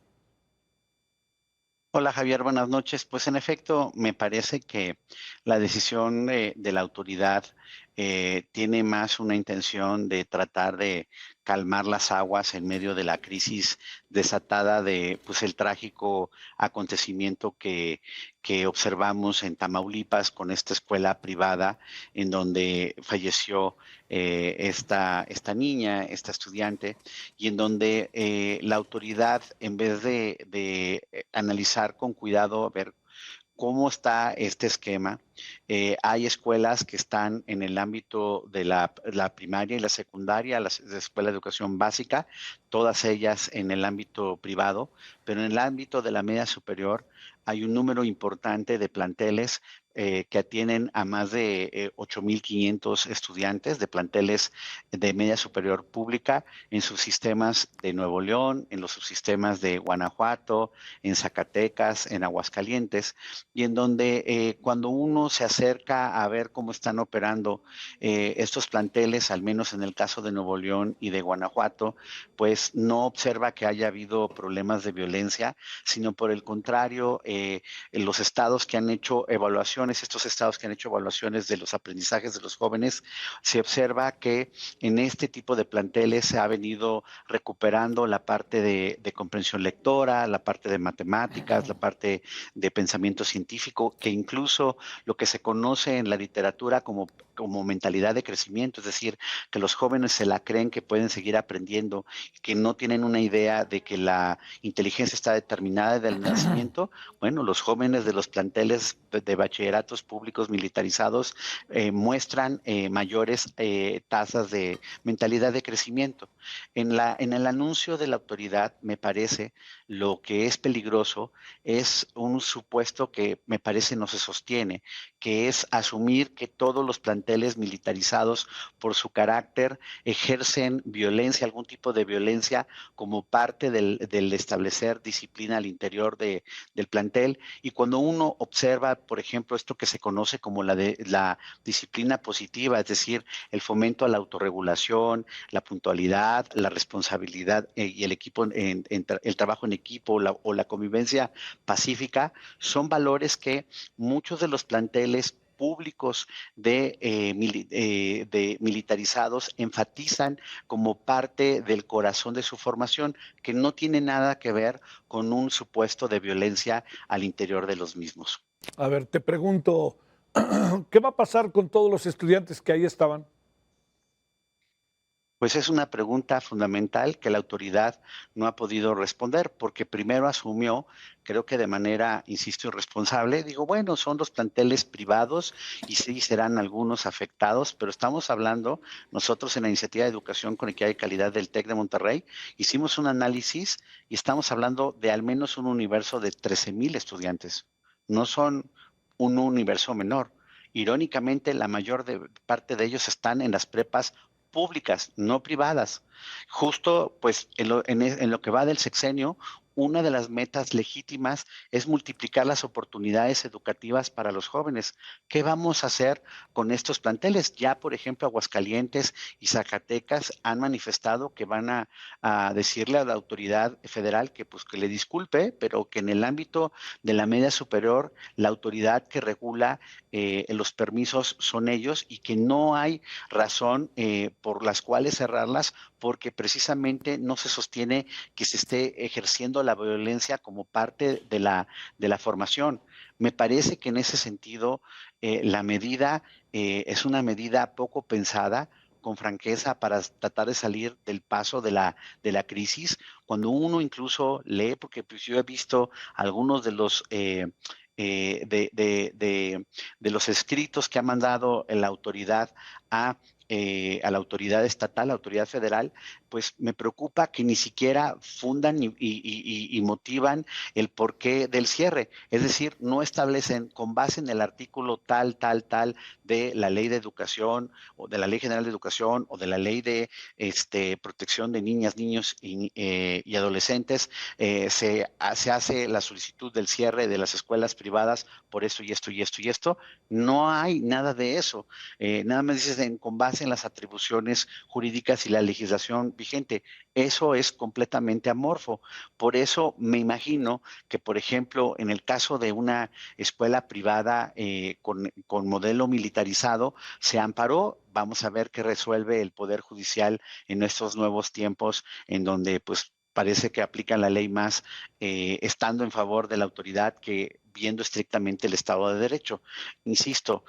Hola Javier, buenas noches. Pues en efecto, me parece que la decisión de la autoridad tiene más una intención de tratar de calmar las aguas en medio de la crisis desatada de pues el trágico acontecimiento que observamos en Tamaulipas con esta escuela privada en donde falleció esta niña, esta estudiante, y en donde la autoridad, en vez de analizar con cuidado, a ver cómo está este esquema. Hay escuelas que están en el ámbito de la primaria y la secundaria, la escuela de educación básica, todas ellas en el ámbito privado, pero en el ámbito de la media superior hay un número importante de planteles que atienden a más de 8,500 estudiantes de planteles de media superior pública en subsistemas de Nuevo León, en los subsistemas de Guanajuato, en Zacatecas, en Aguascalientes, y en donde cuando uno se acerca a ver cómo están operando estos planteles, al menos en el caso de Nuevo León y de Guanajuato, pues no observa que haya habido problemas de violencia, sino por el contrario, los estados que han hecho evaluaciones, estos estados que han hecho evaluaciones de los aprendizajes de los jóvenes, se observa que en este tipo de planteles se ha venido recuperando la parte de comprensión lectora, la parte de matemáticas, la parte de pensamiento científico, que incluso lo que se conoce en la literatura como mentalidad de crecimiento, es decir, que los jóvenes se la creen que pueden seguir aprendiendo, que no tienen una idea de que la inteligencia está determinada desde el nacimiento. Bueno, los jóvenes de los planteles de bachilleratos públicos militarizados muestran mayores tasas de mentalidad de crecimiento. En el anuncio de la autoridad, me parece, lo que es peligroso es un supuesto que me parece no se sostiene, que es asumir que todos los planteles militarizados por su carácter ejercen violencia, algún tipo de violencia como parte del establecer disciplina al interior del plantel. Y cuando uno observa, por ejemplo, esto que se conoce como la disciplina positiva, es decir, el fomento a la autorregulación, la puntualidad, la responsabilidad y el equipo, el trabajo en equipo o la convivencia pacífica, son valores que muchos de los planteles públicos de militarizados enfatizan como parte del corazón de su formación, que no tiene nada que ver con un supuesto de violencia al interior de los mismos. A ver, te pregunto, ¿qué va a pasar con todos los estudiantes que ahí estaban? Pues es una pregunta fundamental que la autoridad no ha podido responder, porque primero asumió, creo que de manera, insisto, irresponsable, digo, bueno, son los planteles privados y sí serán algunos afectados, pero estamos hablando, nosotros en la Iniciativa de Educación con Equidad y Calidad del TEC de Monterrey, hicimos un análisis y estamos hablando de al menos un universo de 13,000 estudiantes. No son un universo menor. Irónicamente, la mayor parte de ellos están en las prepas públicas, no privadas. Justo, pues, en lo que va del sexenio, una de las metas legítimas es multiplicar las oportunidades educativas para los jóvenes. ¿Qué vamos a hacer con estos planteles? Ya, por ejemplo, Aguascalientes y Zacatecas han manifestado que van a decirle a la autoridad federal que, pues, que le disculpe, pero que en el ámbito de la media superior, la autoridad que regula los permisos son ellos y que no hay razón por las cuales cerrarlas, porque precisamente no se sostiene que se esté ejerciendo la violencia como parte de la formación. Me parece que en ese sentido la medida es una medida poco pensada, con franqueza, para tratar de salir del paso de la crisis. Cuando uno incluso lee, porque pues yo he visto algunos de los de los escritos que ha mandado la autoridad a la autoridad estatal, la autoridad federal, pues me preocupa que ni siquiera fundan y motivan el porqué del cierre. Es decir, no establecen con base en el artículo tal de la Ley de Educación o de la Ley General de Educación o de la Ley de protección de niñas, niños y adolescentes, se hace la solicitud del cierre de las escuelas privadas por esto y esto y esto y esto. No hay nada de eso. Nada más dicen con base en las atribuciones jurídicas y la legislación vigente. Eso es completamente amorfo. Por eso me imagino que, por ejemplo, en el caso de una escuela privada con modelo militarizado, se amparó. Vamos a ver qué resuelve el Poder Judicial en estos nuevos tiempos, en donde pues parece que aplican la ley más estando en favor de la autoridad que viendo estrictamente el Estado de Derecho. Insisto,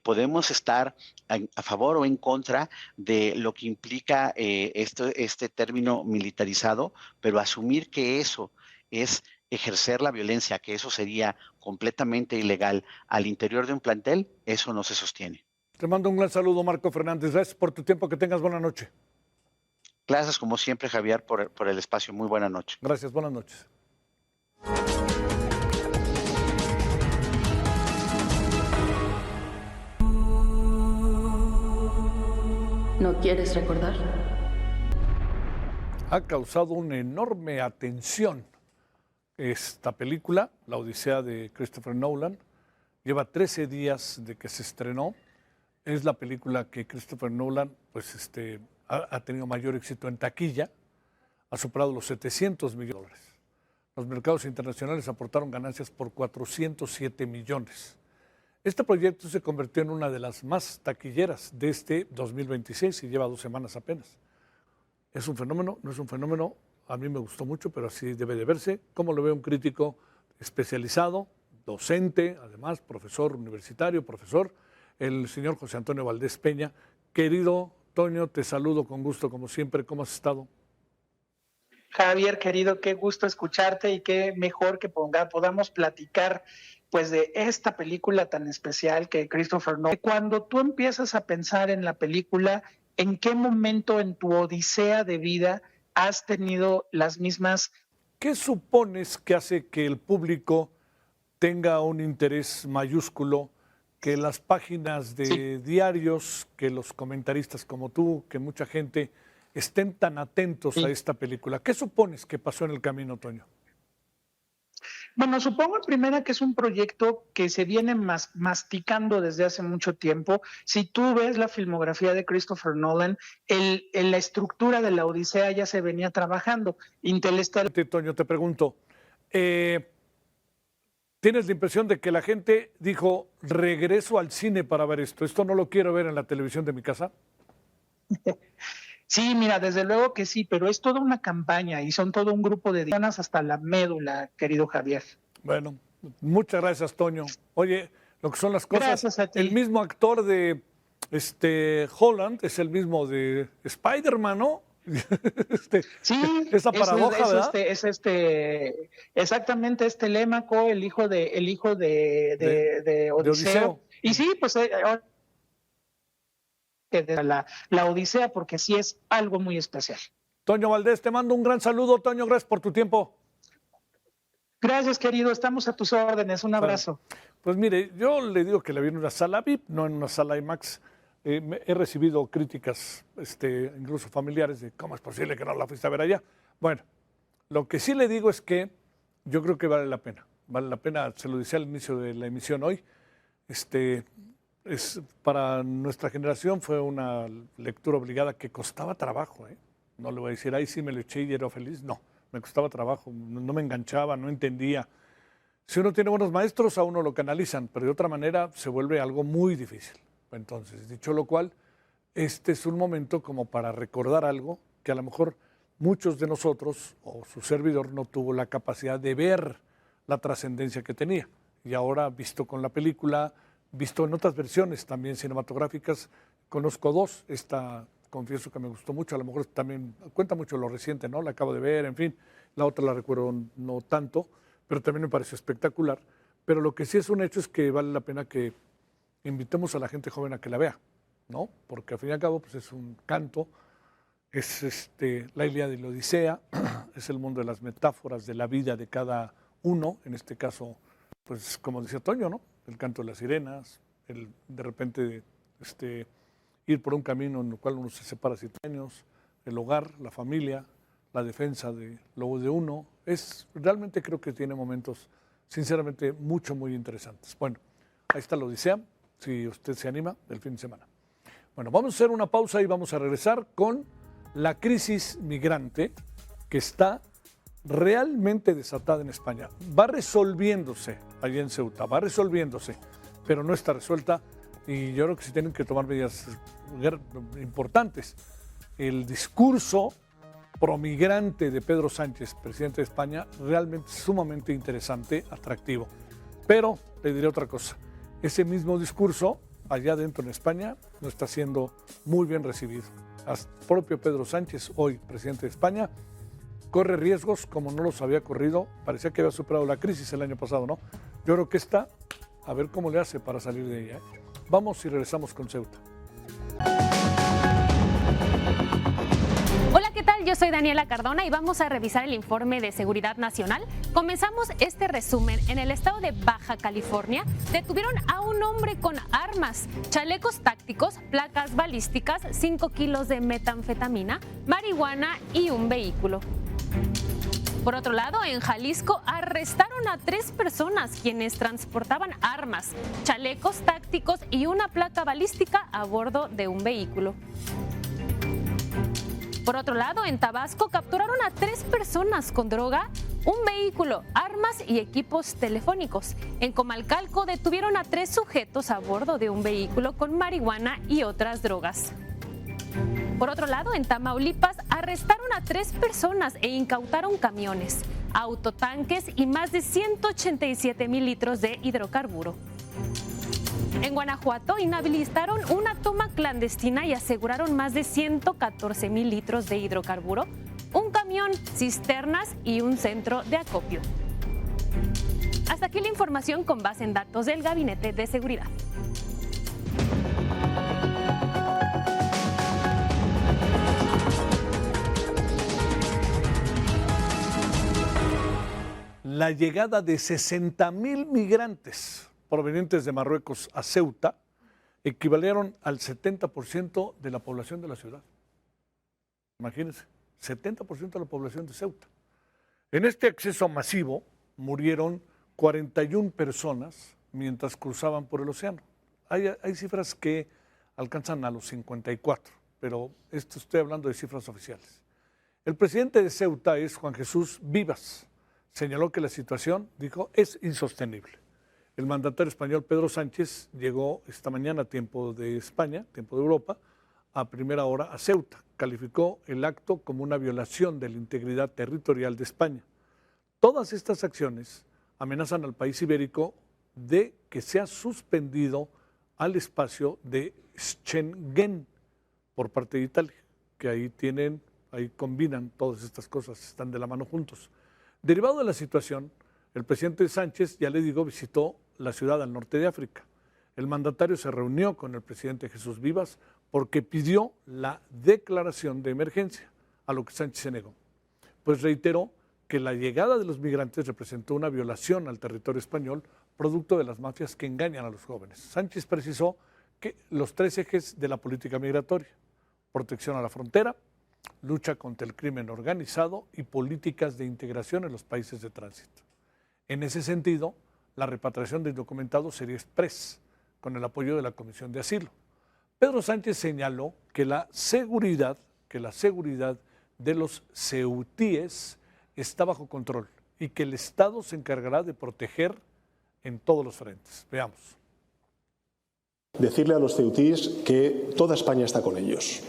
podemos estar a favor o en contra de lo que implica este término militarizado, pero asumir que eso es ejercer la violencia, que eso sería completamente ilegal al interior de un plantel, eso no se sostiene. Te mando un gran saludo, Marco Fernández. Gracias por tu tiempo. Que tengas buena noche. Gracias, como siempre, Javier, por el espacio. Muy buena noche. Gracias, buenas noches. ¿No quieres recordar? Ha causado una enorme atención esta película, La Odisea de Christopher Nolan. Lleva 13 días de que se estrenó. Es la película que Christopher Nolan pues, ha tenido mayor éxito en taquilla. Ha superado los $700 millones. Los mercados internacionales aportaron ganancias por 407 millones. Este proyecto se convirtió en una de las más taquilleras de este 2026 y lleva 2 semanas apenas. ¿Es un fenómeno? ¿No es un fenómeno? A mí me gustó mucho, pero así debe de verse. ¿Cómo lo ve un crítico especializado, docente, además, profesor universitario, el señor José Antonio Valdés Peña? Querido Toño, te saludo con gusto, como siempre. ¿Cómo has estado? Javier, querido, qué gusto escucharte y qué mejor que podamos platicar pues de esta película tan especial que Christopher Nolan. Cuando tú empiezas a pensar en la película, ¿en qué momento en tu odisea de vida has tenido las mismas? ¿Qué supones que hace que el público tenga un interés mayúsculo, que las páginas de diarios, que los comentaristas como tú, que mucha gente estén tan atentos a esta película? ¿Qué supones que pasó en el camino, Toño? Bueno, supongo en primera que es un proyecto que se viene masticando desde hace mucho tiempo. Si tú ves la filmografía de Christopher Nolan, la estructura de la Odisea ya se venía trabajando. Toño, te pregunto, ¿tienes la impresión de que la gente dijo, regreso al cine para ver esto? ¿Esto no lo quiero ver en la televisión de mi casa? Sí, mira, desde luego que sí, pero es toda una campaña y son todo un grupo de dianas hasta la médula, querido Javier. Bueno, muchas gracias, Toño. Oye, lo que son las cosas, gracias a ti. El mismo actor de Holland es el mismo de Spider-Man, ¿no? Sí, esa paradoja, ¿verdad? Exactamente Telémaco, el hijo de Odiseo. Y sí, pues de la Odisea, porque sí es algo muy especial. Toño Valdés, te mando un gran saludo. Toño, gracias por tu tiempo. Gracias, querido, estamos a tus órdenes, un abrazo. Pues mire, yo le digo que la vi en una sala VIP, no en una sala IMAX. He recibido críticas, incluso familiares, de cómo es posible que no la fuiste a ver allá. Bueno, lo que sí le digo es que yo creo que vale la pena, se lo decía al inicio de la emisión hoy, para nuestra generación fue una lectura obligada que costaba trabajo, No le voy a decir, ahí sí me lo eché y era feliz, no, me costaba trabajo, no me enganchaba, no entendía. Si uno tiene buenos maestros, a uno lo canalizan, pero de otra manera se vuelve algo muy difícil. Entonces, dicho lo cual, este es un momento como para recordar algo que a lo mejor muchos de nosotros, o su servidor, no tuvo la capacidad de ver la trascendencia que tenía. Y ahora, visto con la película, visto en otras versiones también cinematográficas, conozco dos. Esta, confieso que me gustó mucho, a lo mejor también cuenta mucho lo reciente, ¿no? La acabo de ver, en fin. La otra la recuerdo no tanto, pero también me pareció espectacular. Pero lo que sí es un hecho es que vale la pena que invitemos a la gente joven a que la vea, ¿no? Porque al fin y al cabo pues es un canto, es la Ilíada y la Odisea, es el mundo de las metáforas de la vida de cada uno, en este caso, pues como decía Toño, ¿no? El canto de las sirenas, el de repente ir por un camino en el cual uno se separa 7 años, el hogar, la familia, la defensa de lo de uno, realmente creo que tiene momentos sinceramente muy interesantes. Bueno, ahí está la Odisea, si usted se anima, del fin de semana. Bueno, vamos a hacer una pausa y vamos a regresar con la crisis migrante que está realmente desatada en España. Va resolviéndose allí en Ceuta, va resolviéndose, pero no está resuelta y yo creo que sí tienen que tomar medidas importantes. El discurso promigrante de Pedro Sánchez, presidente de España, realmente sumamente interesante, atractivo. Pero le diré otra cosa. Ese mismo discurso, allá dentro en España, no está siendo muy bien recibido. Hasta el propio Pedro Sánchez, hoy presidente de España, corre riesgos como no los había corrido. Parecía que había superado la crisis el año pasado, ¿no? Yo creo que está, a ver cómo le hace para salir de ella. Vamos y regresamos con Ceuta. Hola, ¿qué tal? Yo soy Daniela Cardona y vamos a revisar el informe de Seguridad Nacional. Comenzamos este resumen. En el estado de Baja California detuvieron a un hombre con armas, chalecos tácticos, placas balísticas, 5 kilos de metanfetamina, marihuana y un vehículo. Por otro lado, en Jalisco arrestaron a 3 personas quienes transportaban armas, chalecos tácticos y una placa balística a bordo de un vehículo. Por otro lado, en Tabasco capturaron a 3 personas con droga, un vehículo, armas y equipos telefónicos. En Comalcalco detuvieron a 3 sujetos a bordo de un vehículo con marihuana y otras drogas. Por otro lado, en Tamaulipas arrestaron a 3 personas e incautaron camiones, autotanques y más de 187,000 litros de hidrocarburo. En Guanajuato inhabilitaron una toma clandestina y aseguraron más de 114,000 litros de hidrocarburo, un camión, cisternas y un centro de acopio. Hasta aquí la información con base en datos del Gabinete de Seguridad. la llegada de 60,000 migrantes provenientes de Marruecos a Ceuta equivalieron al 70% de la población de la ciudad. Imagínense, 70% de la población de Ceuta. En este acceso masivo murieron 41 personas mientras cruzaban por el océano. Hay cifras que alcanzan a los 54, pero estoy hablando de cifras oficiales. El presidente de Ceuta es Juan Jesús Vivas. Señaló que la situación, dijo, es insostenible. El mandatario español Pedro Sánchez llegó esta mañana a tiempo de España, tiempo de Europa, a primera hora a Ceuta. Calificó el acto como una violación de la integridad territorial de España. Todas estas acciones amenazan al país ibérico de que sea suspendido al espacio de Schengen por parte de Italia, que ahí combinan todas estas cosas, están de la mano juntos. Derivado de la situación, el presidente Sánchez, ya le digo, visitó la ciudad al norte de África. El mandatario se reunió con el presidente Jesús Vivas porque pidió la declaración de emergencia, a lo que Sánchez se negó. Pues reiteró que la llegada de los migrantes representó una violación al territorio español, producto de las mafias que engañan a los jóvenes. Sánchez precisó que los 3 ejes de la política migratoria: protección a la frontera, lucha contra el crimen organizado y políticas de integración en los países de tránsito. En ese sentido, la repatriación de indocumentados sería express, con el apoyo de la Comisión de Asilo. Pedro Sánchez señaló que la seguridad de los ceutíes está bajo control y que el Estado se encargará de proteger en todos los frentes. Veamos. Decirle a los ceutíes que toda España está con ellos.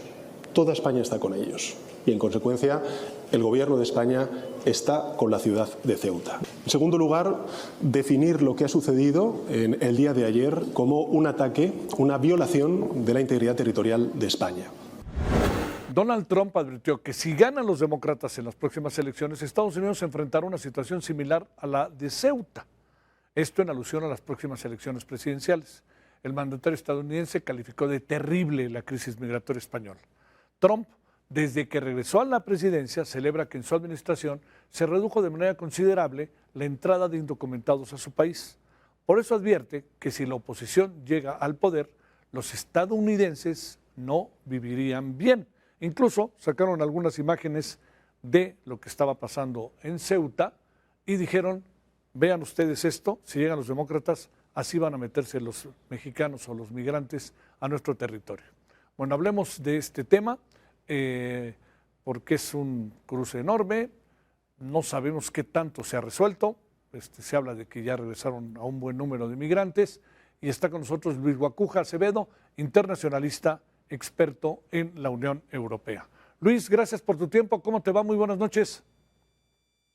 Toda España está con ellos y, en consecuencia, el Gobierno de España está con la ciudad de Ceuta. En segundo lugar, definir lo que ha sucedido en el día de ayer como un ataque, una violación de la integridad territorial de España. Donald Trump advirtió que si ganan los demócratas en las próximas elecciones, Estados Unidos se enfrentará a una situación similar a la de Ceuta. Esto en alusión a las próximas elecciones presidenciales. El mandatario estadounidense calificó de terrible la crisis migratoria española. Trump, desde que regresó a la presidencia, celebra que en su administración se redujo de manera considerable la entrada de indocumentados a su país. Por eso advierte que si la oposición llega al poder, los estadounidenses no vivirían bien. Incluso sacaron algunas imágenes de lo que estaba pasando en Ceuta y dijeron: vean ustedes esto, si llegan los demócratas, así van a meterse los mexicanos o los migrantes a nuestro territorio. Bueno, hablemos de este tema porque es un cruce enorme, no sabemos qué tanto se ha resuelto, se habla de que ya regresaron a un buen número de migrantes y está con nosotros Luis Guacuja Acevedo, internacionalista, experto en la Unión Europea. Luis, gracias por tu tiempo, ¿cómo te va? Muy buenas noches.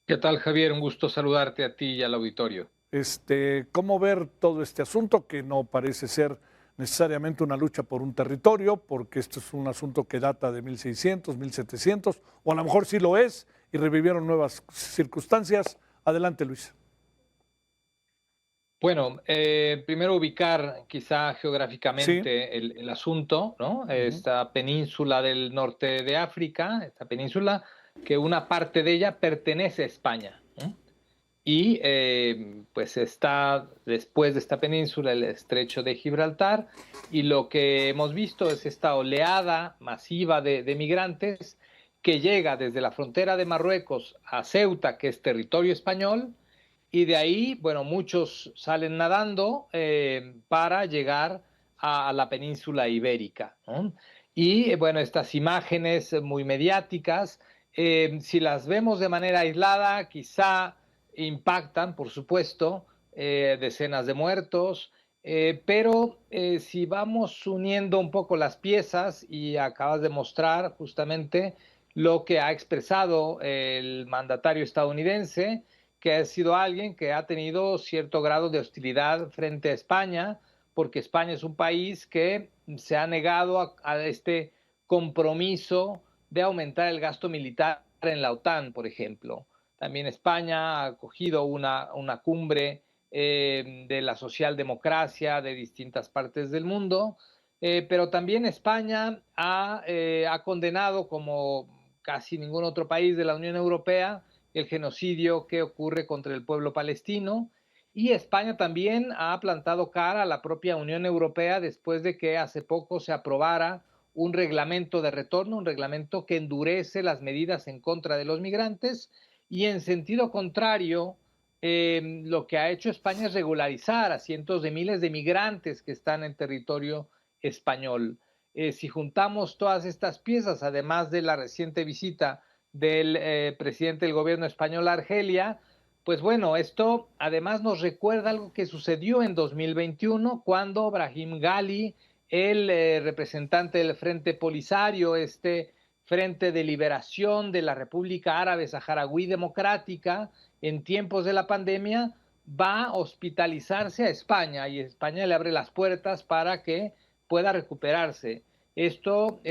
¿Qué tal, Javier? Un gusto saludarte a ti y al auditorio. ¿Cómo ver todo este asunto que no parece ser necesariamente una lucha por un territorio, porque esto es un asunto que data de 1600, 1700, o a lo mejor sí lo es y revivieron nuevas circunstancias? Adelante, Luis. Bueno, primero ubicar quizá geográficamente el asunto, ¿no? Esta península del norte de África, esta península que una parte de ella pertenece a España, ¿eh? Y pues está después de esta península el estrecho de Gibraltar, y lo que hemos visto es esta oleada masiva de migrantes que llega desde la frontera de Marruecos a Ceuta, que es territorio español, y de ahí, bueno, muchos salen nadando para llegar a la península ibérica, ¿no? Y bueno, estas imágenes muy mediáticas, si las vemos de manera aislada, quizá impactan, por supuesto, decenas de muertos, pero si vamos uniendo un poco las piezas, y acabas de mostrar justamente lo que ha expresado el mandatario estadounidense, que ha sido alguien que ha tenido cierto grado de hostilidad frente a España, porque España es un país que se ha negado a este compromiso de aumentar el gasto militar en la OTAN, por ejemplo. También España ha acogido una cumbre de la socialdemocracia de distintas partes del mundo, pero también España ha condenado, como casi ningún otro país de la Unión Europea, el genocidio que ocurre contra el pueblo palestino. Y España también ha plantado cara a la propia Unión Europea después de que hace poco se aprobara un reglamento de retorno, un reglamento que endurece las medidas en contra de los migrantes, y en sentido contrario, lo que ha hecho España es regularizar a cientos de miles de migrantes que están en territorio español. Si juntamos todas estas piezas, además de la reciente visita del presidente del gobierno español a Argelia, pues bueno, esto además nos recuerda algo que sucedió en 2021 cuando Brahim Ghali, el representante del Frente Polisario, este Frente de Liberación de la República Árabe Saharaui Democrática, en tiempos de la pandemia, va a hospitalizarse a España, y España le abre las puertas para que pueda recuperarse. Esto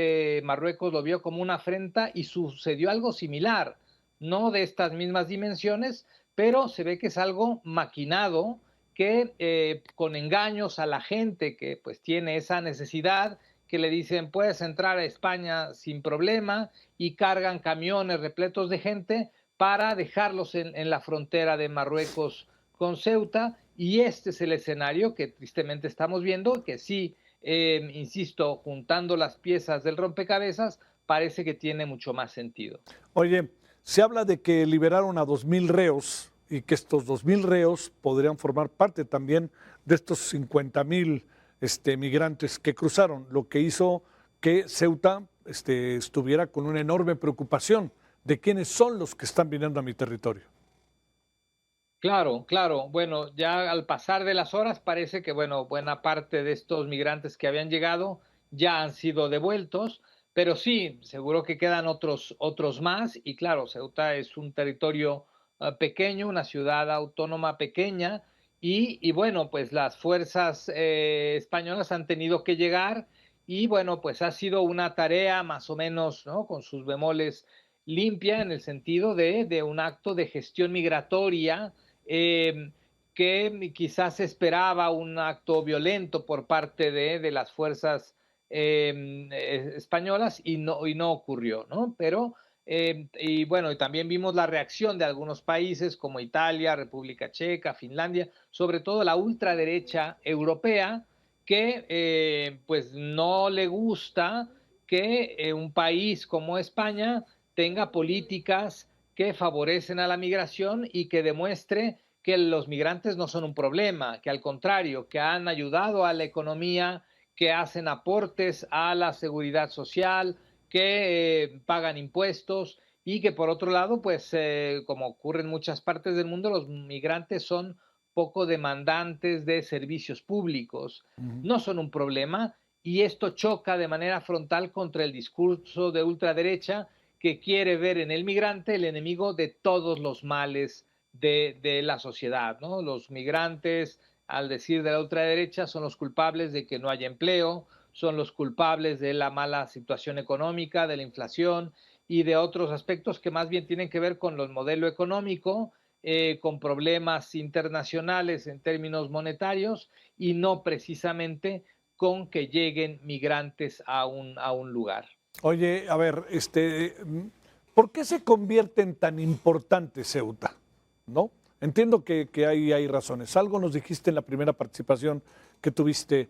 Marruecos lo vio como una afrenta y sucedió algo similar, no de estas mismas dimensiones, pero se ve que es algo maquinado, que con engaños a la gente que pues tiene esa necesidad, que le dicen puedes entrar a España sin problema, y cargan camiones repletos de gente para dejarlos en la frontera de Marruecos con Ceuta. Y este es el escenario que tristemente estamos viendo, que sí, insisto, juntando las piezas del rompecabezas, parece que tiene mucho más sentido. Oye, se habla de que liberaron a 2,000 reos y que estos 2,000 reos podrían formar parte también de estos 50,000 migrantes que cruzaron, lo que hizo que Ceuta estuviera con una enorme preocupación de quiénes son los que están viniendo a mi territorio. Claro, claro. Bueno, ya al pasar de las horas parece que, bueno, buena parte de estos migrantes que habían llegado ya han sido devueltos, pero sí, seguro que quedan otros más. Y claro, Ceuta es un territorio pequeño, una ciudad autónoma pequeña, y bueno, pues las fuerzas españolas han tenido que llegar, y bueno, pues ha sido una tarea más o menos, ¿no?, con sus bemoles, limpia, en el sentido de un acto de gestión migratoria, que quizás esperaba un acto violento por parte de las fuerzas españolas, y no ocurrió, ¿no? Pero y bueno, y también vimos la reacción de algunos países como Italia, República Checa, Finlandia, sobre todo la ultraderecha europea, que pues no le gusta que un país como España tenga políticas que favorecen a la migración y que demuestre que los migrantes no son un problema, que al contrario, que han ayudado a la economía, que hacen aportes a la seguridad social, que pagan impuestos, y que por otro lado, pues como ocurre en muchas partes del mundo, los migrantes son poco demandantes de servicios públicos, no son un problema, y esto choca de manera frontal contra el discurso de ultraderecha, que quiere ver en el migrante el enemigo de todos los males de la sociedad, ¿no? Los migrantes, al decir de la ultraderecha, son los culpables de que no haya empleo, son los culpables de la mala situación económica, de la inflación y de otros aspectos que más bien tienen que ver con el modelo económico, con problemas internacionales en términos monetarios, y no precisamente con que lleguen migrantes a un lugar. Oye, a ver, ¿por qué se convierte en tan importante Ceuta? ¿No? Entiendo que hay razones. Algo nos dijiste en la primera participación que tuviste,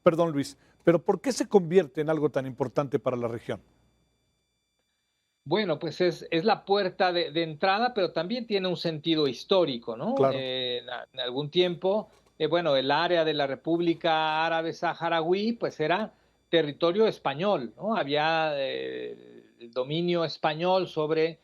perdón Luis, pero ¿por qué se convierte en algo tan importante para la región? Bueno, pues es la puerta de entrada, pero también tiene un sentido histórico, ¿no? Claro. En algún tiempo, bueno, el área de la República Árabe Saharaui, pues era territorio español, ¿no? Había el dominio español sobre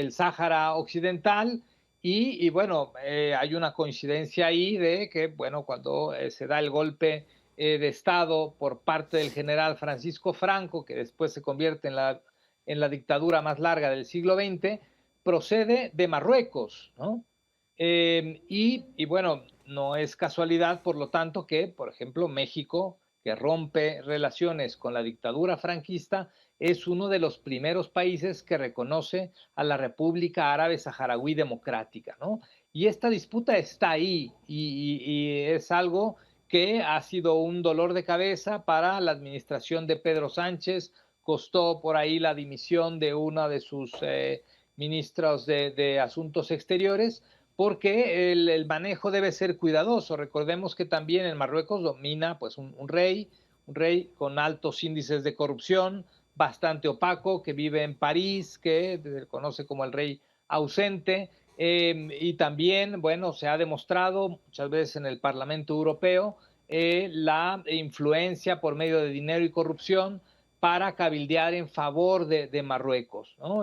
el Sáhara Occidental, y bueno, hay una coincidencia ahí de que, bueno, cuando se da el golpe de Estado por parte del general Francisco Franco, que después se convierte en la dictadura más larga del siglo XX, procede de Marruecos, ¿no? Y bueno, no es casualidad, por lo tanto, que, por ejemplo, México, que rompe relaciones con la dictadura franquista, es uno de los primeros países que reconoce a la República Árabe Saharaui Democrática, ¿no? Y esta disputa está ahí, y es algo que ha sido un dolor de cabeza para la administración de Pedro Sánchez. Costó por ahí la dimisión de una de sus ministros de Asuntos Exteriores, porque el manejo debe ser cuidadoso. Recordemos que también en Marruecos domina pues un rey con altos índices de corrupción, bastante opaco, que vive en París, que se conoce como el rey ausente, y también, bueno, se ha demostrado muchas veces en el Parlamento Europeo la influencia por medio de dinero y corrupción para cabildear en favor de Marruecos, ¿no?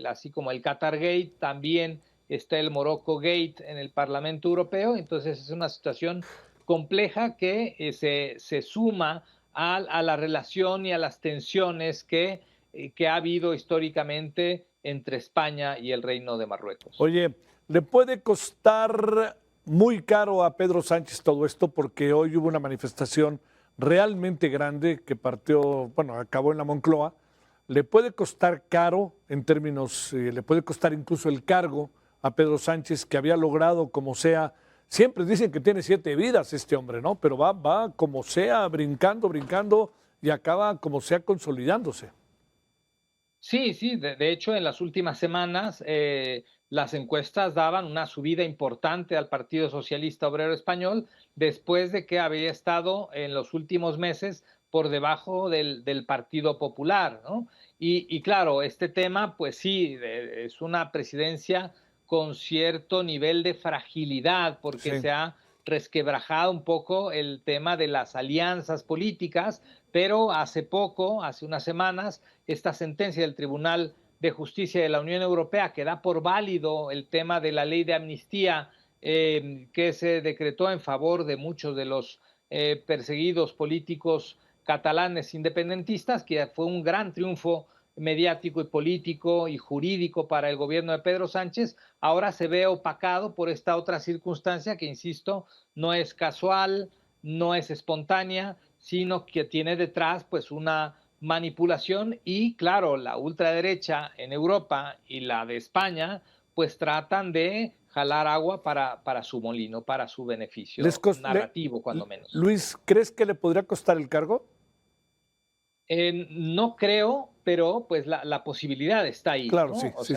Así como el Qatar Gate, también está el Morocco Gate en el Parlamento Europeo. Entonces es una situación compleja que se suma a la relación y a las tensiones que ha habido históricamente entre España y el Reino de Marruecos. Oye, ¿le puede costar muy caro a Pedro Sánchez todo esto? Porque hoy hubo una manifestación realmente grande que acabó en la Moncloa. ¿Le puede costar caro en términos, le puede costar incluso el cargo a Pedro Sánchez, que había logrado como sea? Siempre dicen que tiene 7 vidas este hombre, ¿no? Pero va como sea, brincando y acaba como sea consolidándose. Sí, de hecho en las últimas semanas las encuestas daban una subida importante al Partido Socialista Obrero Español después de que había estado en los últimos meses por debajo del Partido Popular, ¿no? Y claro, este tema pues sí, es una presidencia con cierto nivel de fragilidad porque se ha resquebrajado un poco el tema de las alianzas políticas, pero hace unas semanas, esta sentencia del Tribunal de Justicia de la Unión Europea que da por válido el tema de la ley de amnistía que se decretó en favor de muchos de los perseguidos políticos catalanes independentistas, que fue un gran triunfo mediático y político y jurídico para el gobierno de Pedro Sánchez, ahora se ve opacado por esta otra circunstancia que, insisto, no es casual, no es espontánea, sino que tiene detrás pues una manipulación y, claro, la ultraderecha en Europa y la de España pues tratan de jalar agua para su molino, para su beneficio narrativo, cuando menos. Luis, ¿crees que le podría costar el cargo? No creo, pero pues la posibilidad está ahí. Claro, ¿no? sí.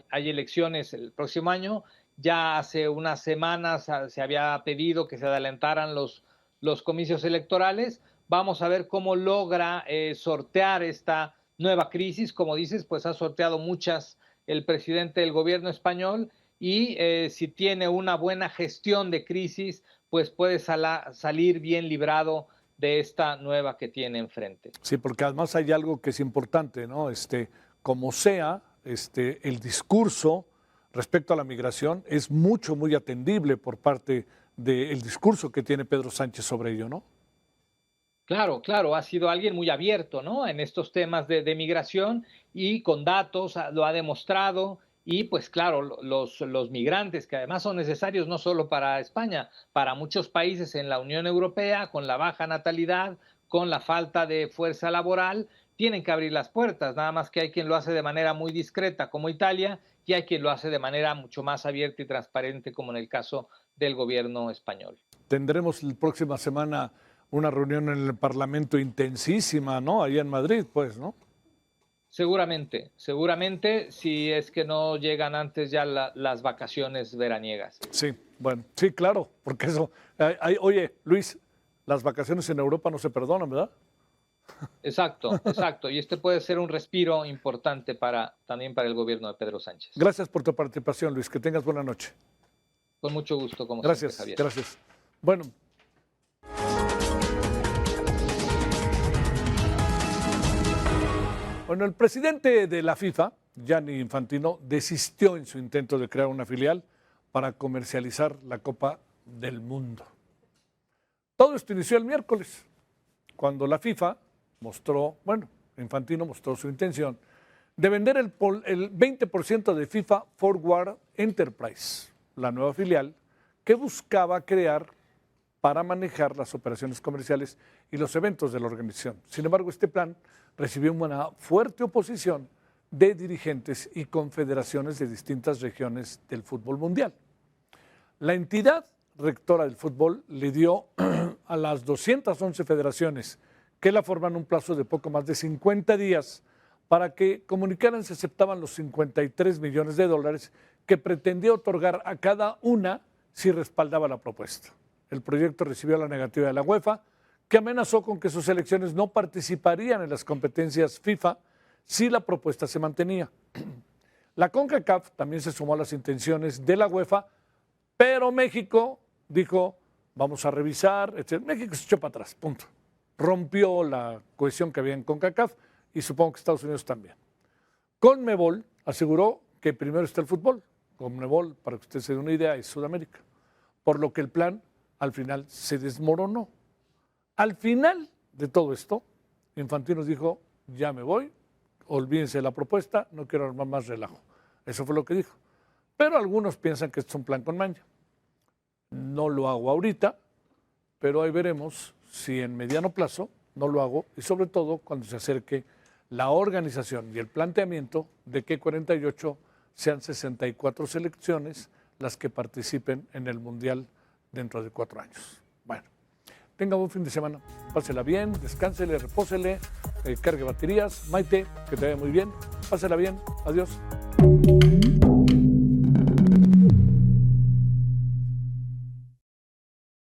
Hay elecciones el próximo año. Ya hace unas semanas se había pedido que se adelantaran los comicios electorales. Vamos a ver cómo logra sortear esta nueva crisis. Como dices, pues ha sorteado muchas el presidente del gobierno español y si tiene una buena gestión de crisis, pues puede salir bien librado de esta nueva que tiene enfrente. Sí, porque además hay algo que es importante, ¿no? Como sea, el discurso respecto a la migración es muy atendible por parte del discurso que tiene Pedro Sánchez sobre ello, ¿no? Claro, ha sido alguien muy abierto, ¿no? En estos temas de migración y con datos lo ha demostrado. Y pues claro, los migrantes, que además son necesarios no solo para España, para muchos países en la Unión Europea, con la baja natalidad, con la falta de fuerza laboral, tienen que abrir las puertas, nada más que hay quien lo hace de manera muy discreta como Italia y hay quien lo hace de manera mucho más abierta y transparente como en el caso del gobierno español. Tendremos la próxima semana una reunión en el Parlamento intensísima, ¿no? Allá en Madrid, pues, ¿no? Seguramente, si es que no llegan antes ya las vacaciones veraniegas. Sí, bueno, sí, claro, porque eso... oye, Luis, las vacaciones en Europa no se perdonan, ¿verdad? Exacto, y este puede ser un respiro importante también para el gobierno de Pedro Sánchez. Gracias por tu participación, Luis, que tengas buena noche. Con mucho gusto, como siempre, Javier. Gracias. Bueno... Bueno, el presidente de la FIFA, Gianni Infantino, desistió en su intento de crear una filial para comercializar la Copa del Mundo. Todo esto inició el miércoles, cuando la FIFA Infantino mostró su intención de vender el 20% de FIFA Forward Enterprise, la nueva filial que buscaba crear para manejar las operaciones comerciales y los eventos de la organización. Sin embargo, este plan recibió una fuerte oposición de dirigentes y confederaciones de distintas regiones del fútbol mundial. La entidad rectora del fútbol le dio a las 211 federaciones que la forman un plazo de poco más de 50 días para que comunicaran si aceptaban los 53 millones de dólares que pretendía otorgar a cada una si respaldaba la propuesta. El proyecto recibió la negativa de la UEFA, que amenazó con que sus selecciones no participarían en las competencias FIFA si la propuesta se mantenía. La CONCACAF también se sumó a las intenciones de la UEFA, pero México dijo, vamos a revisar, etc. México se echó para atrás, punto. Rompió la cohesión que había en CONCACAF y supongo que Estados Unidos también. CONMEBOL aseguró que primero está el fútbol. CONMEBOL, para que usted se dé una idea, es Sudamérica. Por lo que el plan al final se desmoronó. Al final de todo esto, Infantino dijo, ya me voy, olvídense de la propuesta, no quiero armar más relajo. Eso fue lo que dijo. Pero algunos piensan que esto es un plan con maña. No lo hago ahorita, pero ahí veremos si en mediano plazo no lo hago y sobre todo cuando se acerque la organización y el planteamiento de que 48 sean 64 selecciones las que participen en el Mundial dentro de 4 años. Bueno, tenga buen fin de semana, pásela bien, descánsele, repósele, cargue baterías. Maite, que te vaya muy bien, pásela bien, adiós.